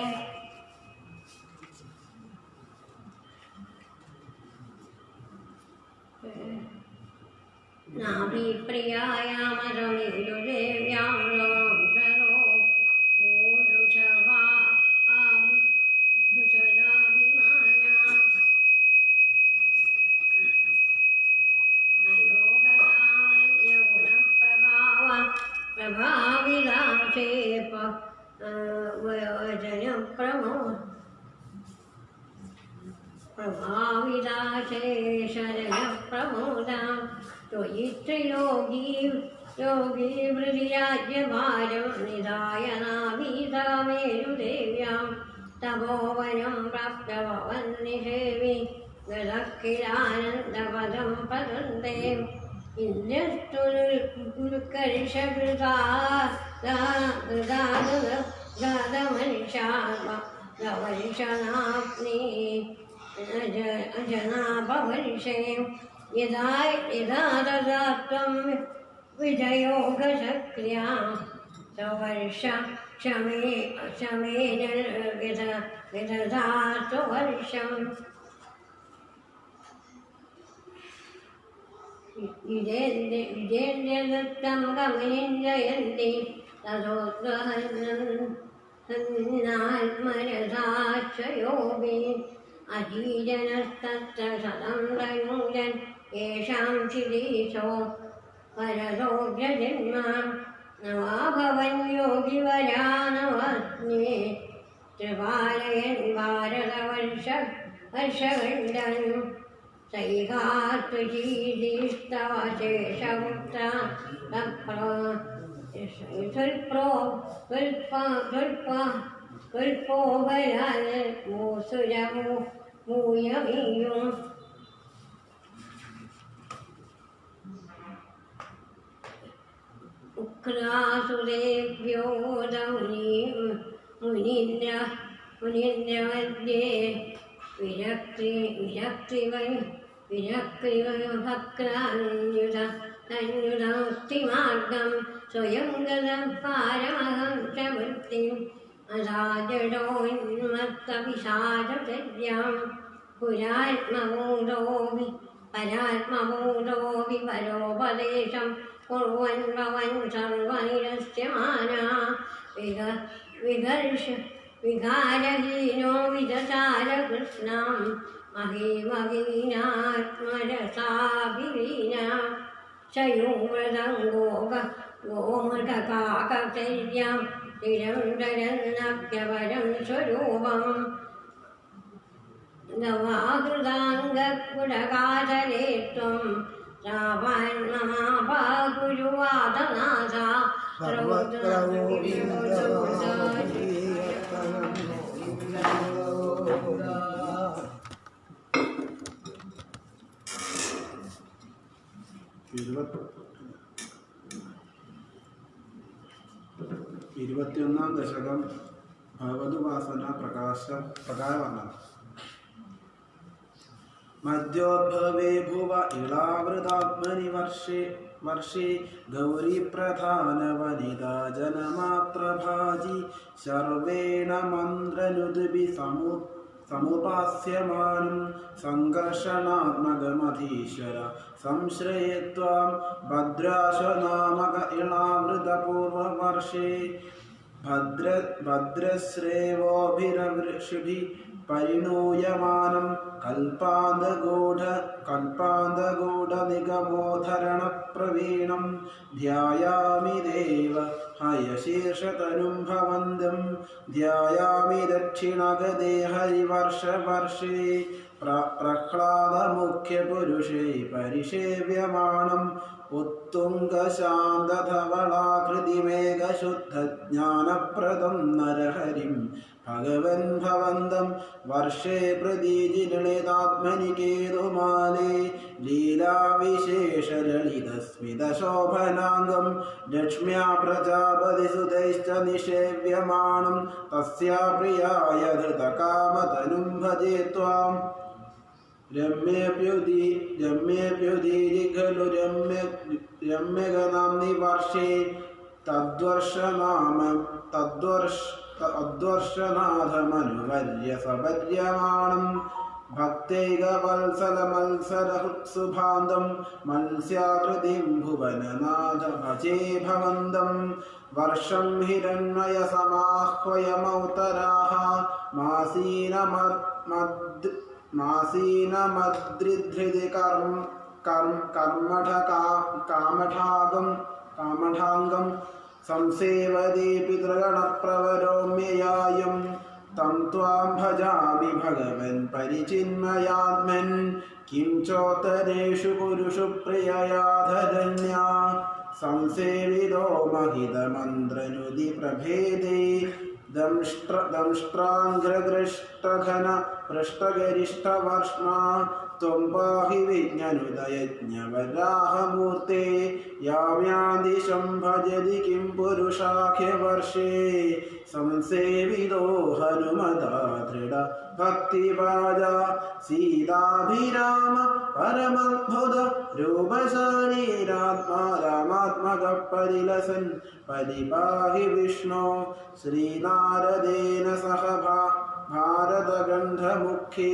നാഭിപ്രിയായാമരമിരുദേവ്യാം നമോ മൂരുഷഭാ ആമുഷരാഭിമാന प्रभाविदाक्षेप प्रभाविदाशेषरप्रमोदां त्वयि योगी वृदिराज्यभारं निधाय नाभिधामेरुदेव्यां तपोवनं प्राप्य भवन्निषेवि गदखिलानन्दपदं पदन्ते इन्द्रस्तु गवर्षणाप्नि जनापवर्षे यदा ददा त्वं विजयोगशक्रियां सवर्ष क्षमेन विदधातु वर्षम् विजेन्द्रदत्तं गमनिन्दयन्ति ततोत्तहन्नात्मरथाश्चयोगे अजीजनस्तत्र सदं तनूजन् येषां शिरीशो पररोग्यजन्म नवा भवन् योगिवरा नवस्मे त्रिपालयन् भारतवर्षखण्डन् सैहात्वशीदिस्तवशेषमुक्ता स्वल्पो बलान् मूसुजमु मूयमीयुम् उक्रासुरेभ्यो मुनीन्द्रमध्ये विरक्तिवक्रान्युतमुक्तिमार्गं स्वयं गतं पारमहं च वृत्तिम् अराजडोन्मत्तपिशाचर्यां परात्मबोधोऽपि परोपदेशं कुर्वन् भवन् सर्वनिरस्यमाना विघारहीनो विदचार कृष्णां महीमहीनात्मरसाभिलीना शयूमृदङ्गो गोमृगकाकचर्यां निरन्तरन्नभ्यवरं स्वरूपम् नवाहृदाङ्गकुडकाधरे त्वं रावान्ममापाकुरुवादनाथा ഇരുപത്തിയൊന്നാം ദശകം ഭഗവതുപാസന പ്രകാരമാണ്. മധ്യോദ്ഭവേ ഭുവ ഇളാവൃതാത്മനി വർഷേ ഗൗരീപ്രധാന വനിതാ ജനമാത്രഭാജി ശർവേണ മന്ത്രനുദ്ഭി സമുപാസ്യമാനം സംഘർഷണാത്മകമധീശ്വര സംശ്രയേ ത്വാം ഭദ്രാശനാമക ഇളാവൃതപൂർവവർഷേ ഭദ്രശ്രേവോഭിരവൃഷിഭിः പരിണൂയമാനം കൽപ്പാന്തഗൂഢനിഗമോധരണപ്രവീണം ധ്യായാമി ദേവ ഹയശീർഷതനും ഭവന്തം ധ്യായാമി ദക്ഷിണഗദേ ഹരിവർഷവർഷേ പ്രഹ്ലാദമുഖ്യപുരുഷേ പരിഷേവ്യമാണം ഉത്തുംഗശാന്തധവളാകൃതിമേഘശുദ്ധജ്ഞാനപ്രദം നരഹരിം ഭഗവൻ ഭവന്തം വർഷേ പ്രദീജിലളിതാത്മനി കേതുമാലേ ലീലാവിശേഷലളിതസ്മിതശോഭനാംഗം ലക്ഷ്മ്യാ പ്രജാപതിസുതൈശ്ച നിഷേവ്യമാണം തസ്യാ പ്രിയായ ധൃതകാമതനും ഭജേ ത്വാം രമ്യേപ്യുദീരി ഖലു രമ്യഗനാംനി വർഷേ തദ്വർഷനാഥമനുവർയ സപര്യമാണം ഭക്തൈകവത്സലമത്സരഹൃത്സുഭാന്തം മത്സ്യാകൃതിം ഭുവനനാഥ ഭജേ ഭവന്തം വർഷം ഹിരണ്മയസമാഹ്വയമൗതരാः മാസീനമദ്രിധൃതി കാമഠാംഗം സംസേവതി പിതൃഗണപ്രവരോമ്യയായും തം ത്വാം ഭജാമി ഭഗവൻ പരിചിന്മയാത്മൻ കിം ചോത്തരേഷു പുരുഷു പ്രിയയാധരണ്യാ സംസേവിതോ മഹിതമന്ത്രനുതി പ്രഭേദേ ദംഷ്ട്രാംഘ്രഗൃഷ്ടഘന പൃഷ്ടഗരിഷ്ടവർഷ്മാ ത്വം പാഹി വിജ്ഞനുദയജ്ഞവരാഹമൂർത്തേ യാമ്യാദിശം ഭജതി കിം പുരുഷാഖ്യവർഷേ സംസേവിതോ ഹനുമതാ ദൃഢ ഭക്തിവാജ സീതാഭിരാമ പരമദ്ഭുത രൂപശാരീരാത്മാ രാമാത്മക പരിലസൻ പരിപാഹി വിഷ്ണു ശ്രീനാരദേന സഹ ഭാരതഗന്ധമുഖി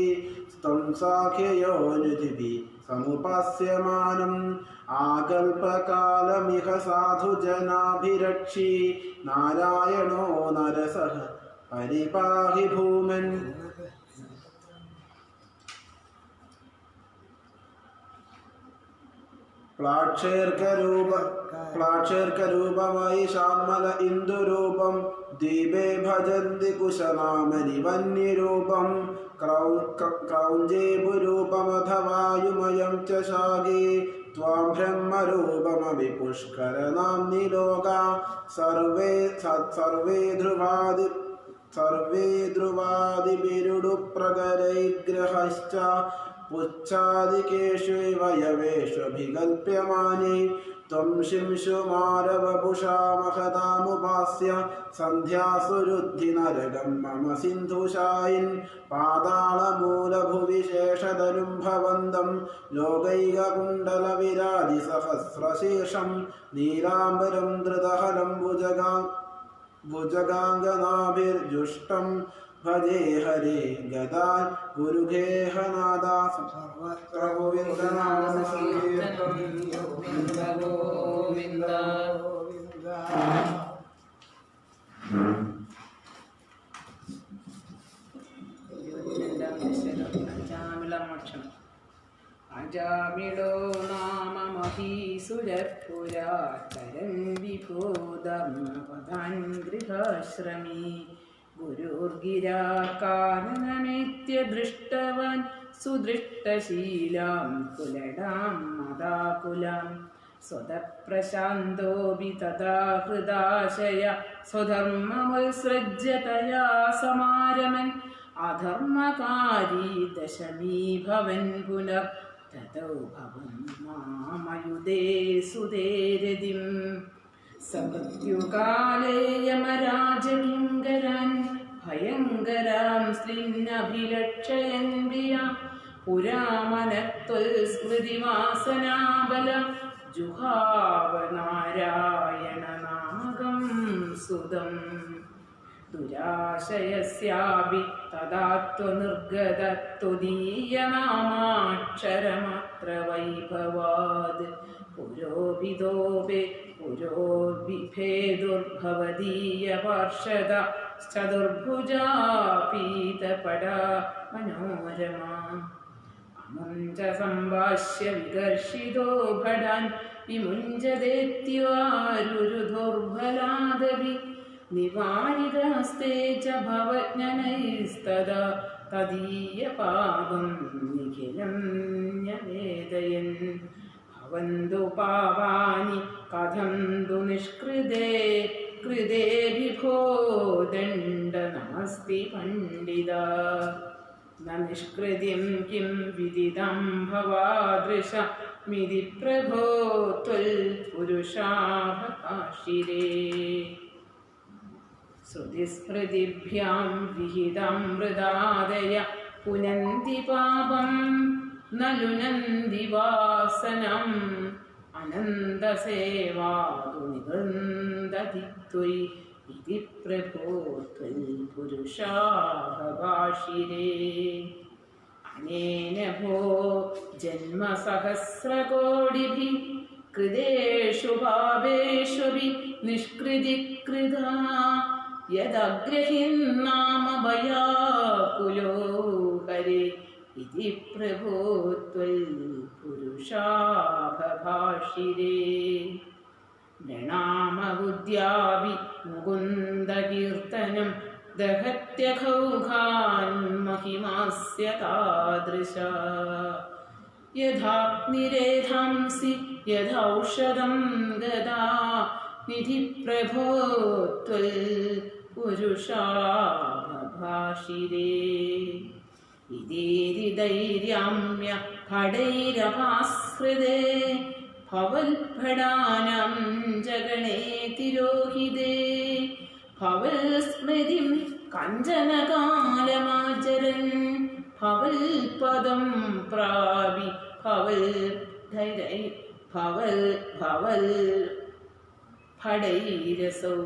സ്തം സാഖ്യയോനുതിഭി സമുപാസ്യമാനം ആകൽപകാലമിഹ സാധുജനാഭിരക്ഷി നാരായണോ നരസഹ പരിപാഹി ഭൂമൻ. പ്ലാക്ഷേർക്കരൂപമായി ശ്യാമല ഇന്ദുരൂപം ദീപേ ഭജന്തി കുശലാമനി വന്യരൂപം ക്രൗഞ്ചേപുരൂപമഥവായുമയം ച ശാഖേ ത്വാം ബ്രഹ്മരൂപമപി പുഷ്കരനാംനി ലോകാ സർവേ ധ്രുവാദിബിരുഡു പ്രകരൈഗ്രഹശ്ച പുച്ഛാദികേഷ്വയവേഷ്വഭികൽപ്യമാനി ത്വം ശിംശുമാരവപുഷാ മഹതാമുപാസ്യ സന്ധ്യാസുരുദ്ധി നരകം മമ സിന്ധുശായിൻ പാതാളമൂലഭുവി ശേഷധനും ഭവന്തം ലോകൈകകുണ്ഡലവിരാജി സഹസ്രശീർഷം നീലാംബരം ധൃതഹരം ഭുജഗാംഗനാഭിർജുഷ്ടം ഭജേ ഹരേ ഗദാ ഗുരുഗേഹനാദാ അജാമിളോ നാമ മഹീസുരപുരാ ചരൻ വിഭൂതർമ്മപദാൻ ഗൃഹാശ്രമീ ഗുരുർഗിരാകാനനമേത്യ ദൃഷ്ടവാൻ സുദൃഷ്ടശീലാം കുലടാം മദാകുലാം സ്വതപ്രശാന്തോപി തഥാ ഹൃദാശയ സ്വധർമ്മമുത്സൃജ്യ തയാ സമാരമൻ അധർമ്മകാരീ ദശമീ ഭവൻ പുനർ തതോ ഭവൻ മാമയുധേ സുതേരതിം സമൃത്യുകാലേ യമരാജകിങ്കരാൻ ഭയങ്കരാം സ്ത്രീന്നഭിലക്ഷയൻ പ്രിയ പുരാമനത്വൽ സ്മൃതിവാസനാബല ജുഹാവനാരായണ നാമകം സുതം ദുരാശയസ്യാപി തദാത്വനിർഗതത്വദീയനാമാക്ഷരമാത്ര വൈഭവാത് പുരോഭിതോപേ പുരോഭിഭേദുർഭവദീയ പാർഷദ ചതുർഭുജാ പീതപടാ മനോരമാ അമുഞ്ച സംഭാഷ്യ വികർഷിതോ ഭടാൻ വിമുഞ്ചദേത്യുരുധുർബലാദവി നിവാരിതസ്തേ ച ഭവജ്ഞനൈസ്തദാ തദീയ പാപം നിഖിലം ന്യവേദയൻ ഭവന്തു പാപാനി കഥം തു നിഷ്കൃതേ കൃതേ വിഭോ ദണ്ഡ നമസ്തി പണ്ഡിത ന നിഷ്കൃതിം കിം വിദിതം ഭവാദൃശ മിതി പ്രഭോ ത്വൽ പുരുഷാഭകാശിരേ ശ്രുതിസ്മൃതിഭ്യാം വിഹിതം മൃദാദയ പുനന്തി പാപം നലുനന്തി വാസനം അനന്തസേവാതു നിഗന്ധതി ത്വയി ഇതി പ്രഭോ ത്വൽ പുരുഷാഭകാശിരേ അനേന ഭോ ജന്മസഹസ്രകോടിഭിः കൃതേഷു പാപേഷ്വപി നിഷ്കൃതികൃതാ യദഗ്രഹിന്നാമ ഭയാകുലോ ഹരേ ഇതി പ്രഭോ ത്വൽ പുരുഷാഭഭാഷിരേ പ്രണാമബുദ്ധ്യാവി മുകുന്ദകീർത്തനം ദഹത്യഘൗഘാൻ മഹിമാസ്യ താദൃശ യഥാഗ്നിരേധാംസി യഥൗഷധം ഗദാ നിധിപ്രഭോ ത്വൽ പുരുഷാഭാഷിരേ ഇതേരി ധൈര്യാമ്യ ഭടൈരഭാസ്കൃതേ ഭവൽഭടാനാം ജഗണേ തിരോഹിതേ ഭവൽ സ്മൃതിം കഞ്ചനകാലമാചരൻ ഭവൽ പദം പ്രാപി ഭവൽ ധൈരൈ ഭവൽ ഭവൽ ഭടൈരസൗ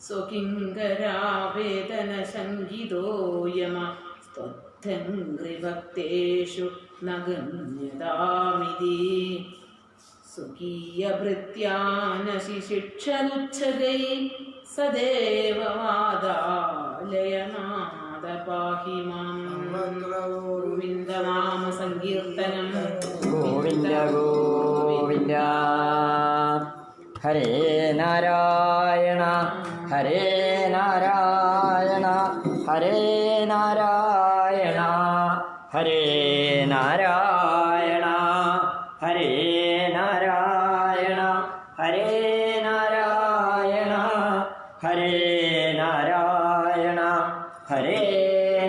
സ്വകിങ്കരാവേദന ശങ്കിതോ യമ സ്ത്വദ്ധംഘ്രിഭക്തേഷു നഗമ്യതാമിതി സ്വകീയഭൃത്യാനശിശിക്ഷനുച്ഛകൈ സദേവവാദാലയനാദ പാഹി മാം ഗോവിന്ദനാമ സങ്കീർത്തനം ഗോവിന്ദ ഗോവിന്ദ ഹരേ നാരായണ ഹരേ നാരായണ ഹരേ നാരായണ ഹരേ നാരായണ ഹരേ നാരായണ ഹരേ നാരായണ ഹരേ നാരായണ ഹരേ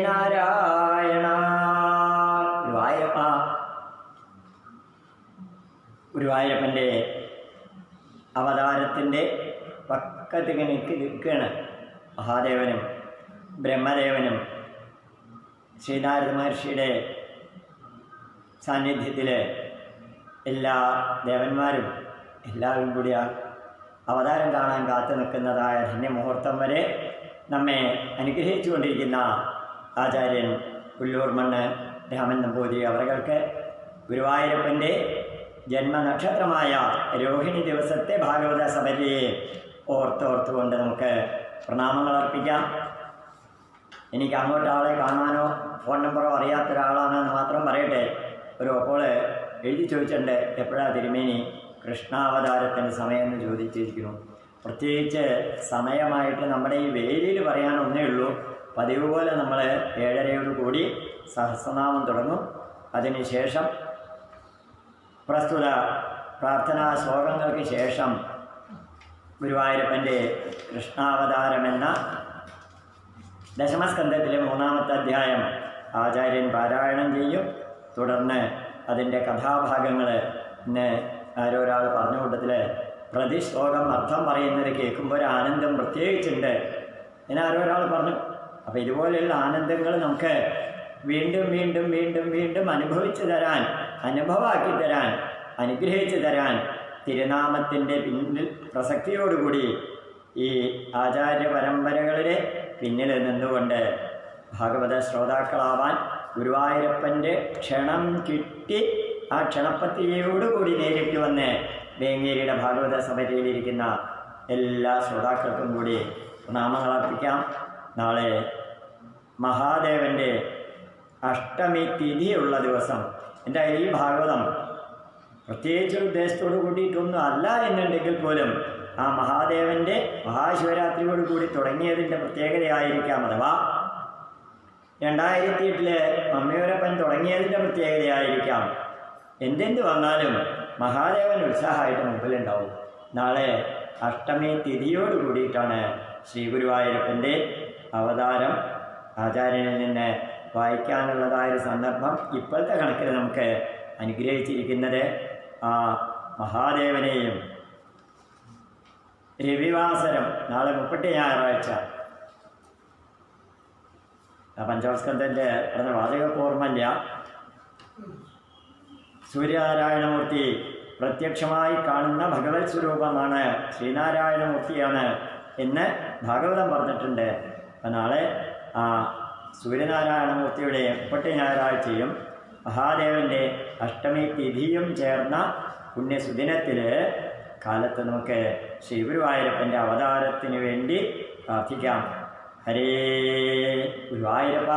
നാരായണ. ഗുരുവായൂരപ്പൻ്റെ അവതാരത്തിൻ്റെ പക്കത്തിക്ക് നിൽക്കുകയാണ് മഹാദേവനും ബ്രഹ്മദേവനും ശ്രീനാരദ മഹർഷിയുടെ സാന്നിധ്യത്തിൽ എല്ലാ ദേവന്മാരും എല്ലാവരും കൂടി അവതാരം കാണാൻ കാത്തു നിൽക്കുന്നതായ ധന്യമുഹൂർത്തം വരെ നമ്മെ അനുഗ്രഹിച്ചു കൊണ്ടിരിക്കുന്ന ആചാര്യൻ പുല്ലൂർ മണ്ണ് രാമൻ നമ്പൂതിരി അവർക്ക് ഗുരുവായൂരപ്പൻ്റെ ജന്മനക്ഷത്രമായ രോഹിണി ദിവസത്തെ ഭാഗവത സഭയെ ഓർത്തോർത്തുകൊണ്ട് നമുക്ക് പ്രണാമങ്ങൾ അർപ്പിക്കാം. എനിക്ക് അങ്ങോട്ട് ആളെ കാണാനോ ഫോൺ നമ്പറോ അറിയാത്ത ഒരാളാണെന്ന് മാത്രം പറയട്ടെ. അപ്പോൾ എഴുതി ചോദിച്ചിട്ടുണ്ട് എപ്പോഴാണ് തിരുമേനി കൃഷ്ണാവതാരത്തിൻ്റെ സമയമെന്ന് ചോദിച്ചിരിക്കുന്നു. പ്രത്യേകിച്ച് സമയമായിട്ട് നമ്മുടെ ഈ വേദിയിൽ പറയാൻ ഒന്നേ ഉള്ളൂ. പതിവ് പോലെ നമ്മൾ 7:30 കൂടി സഹസ്രനാമം തുടങ്ങും. അതിനുശേഷം പ്രസ്തുത പ്രാർത്ഥനാ ശ്ലോകങ്ങൾക്ക് ശേഷം ഗുരുവായൂരപ്പൻ്റെ കൃഷ്ണാവതാരമെന്ന ദശമസ്കന്ധത്തിലെ 3-ാമത്തെ അധ്യായം ആചാര്യൻ പാരായണം ചെയ്യും. തുടർന്ന് അതിൻ്റെ കഥാഭാഗങ്ങൾ ഇന്ന് ആരൊരാൾ പറഞ്ഞ കൂട്ടത്തിൽ പ്രതിശ്ലോകം അർത്ഥം പറയുന്നത് കേൾക്കുമ്പോൾ ഒരു ആനന്ദം പ്രത്യേകിച്ചുണ്ട് എന്ന് ആരൊരാൾ പറഞ്ഞു. അപ്പോൾ ഇതുപോലെയുള്ള ആനന്ദങ്ങൾ നമുക്ക് വീണ്ടും വീണ്ടും വീണ്ടും വീണ്ടും അനുഭവിച്ചു തരാൻ, അനുഭവമാക്കി തരാൻ, അനുഗ്രഹിച്ചു തരാൻ തിരുനാമത്തിൻ്റെ പിന്നിൽ പ്രസക്തിയോടുകൂടി ഈ ആചാര്യ പരമ്പരകളിലെ പിന്നിൽ നിന്നുകൊണ്ട് ഭാഗവത ശ്രോതാക്കളാവാൻ ഗുരുവായൂരപ്പൻ്റെ ക്ഷണം കിട്ടി ആ ക്ഷണപ്പത്രികയോടുകൂടി നേരിട്ട് വന്ന് വേങ്ങേരിയുടെ ഭാഗവത സഭയിലിരിക്കുന്ന എല്ലാ ശ്രോതാക്കൾക്കും കൂടി നാമങ്ങൾ അർപ്പിക്കാം. നാളെ മഹാദേവൻ്റെ അഷ്ടമി തിഥിയുള്ള ദിവസം. എൻ്റെ ഈ ഭാഗവതം പ്രത്യേകിച്ച് ഉദ്ദേശത്തോടു കൂടിയിട്ടൊന്നും അല്ല എന്നുണ്ടെങ്കിൽ പോലും ആ മഹാദേവൻ്റെ മഹാശിവരാത്രിയോട് കൂടി തുടങ്ങിയതിൻ്റെ പ്രത്യേകതയായിരിക്കാം. അഥവാ 2008 മമ്മിയൂരപ്പൻ തുടങ്ങിയതിൻ്റെ പ്രത്യേകതയായിരിക്കാം. എന്തെന്ത് വന്നാലും മഹാദേവൻ ഉത്സാഹമായിട്ട് മുമ്പിലുണ്ടാവും. നാളെ അഷ്ടമി തിഥിയോട് കൂടിയിട്ടാണ് ശ്രീ ഗുരുവായൂരപ്പൻ്റെ അവതാരം ആചാര്യനിൽ നിന്ന് വായിക്കാനുള്ളതായൊരു സന്ദർഭം ഇപ്പോഴത്തെ കണക്കിൽ നമുക്ക് അനുഗ്രഹിച്ചിരിക്കുന്നത്. ആ മഹാദേവനെയും രവിവാസരം നാളെ 30 ഞായറാഴ്ച പഞ്ചമസ്കന്ധത്തിൻ്റെ പറഞ്ഞ വാചകമൊക്കെ ഓർമ്മയില്ല. സൂര്യനാരായണമൂർത്തി പ്രത്യക്ഷമായി കാണുന്ന ഭഗവത് സ്വരൂപമാണ്, ശ്രീനാരായണമൂർത്തിയാണ് എന്ന് ഭാഗവതം പറഞ്ഞിട്ടുണ്ട്. അപ്പം നാളെ ആ സൂര്യനാരായണമൂർത്തിയുടെ 30 ഞായറാഴ്ചയും മഹാദേവൻ്റെ അഷ്ടമി തിഥിയും ചേർന്ന പുണ്യസുദിനത്തിൽ കാലത്ത് നമുക്ക് ശ്രീ ഗുരുവായൂരപ്പൻ്റെ അവതാരത്തിന് വേണ്ടി പ്രാർത്ഥിക്കാം. ഹരേ ഗുരുവായൂരപ്പ.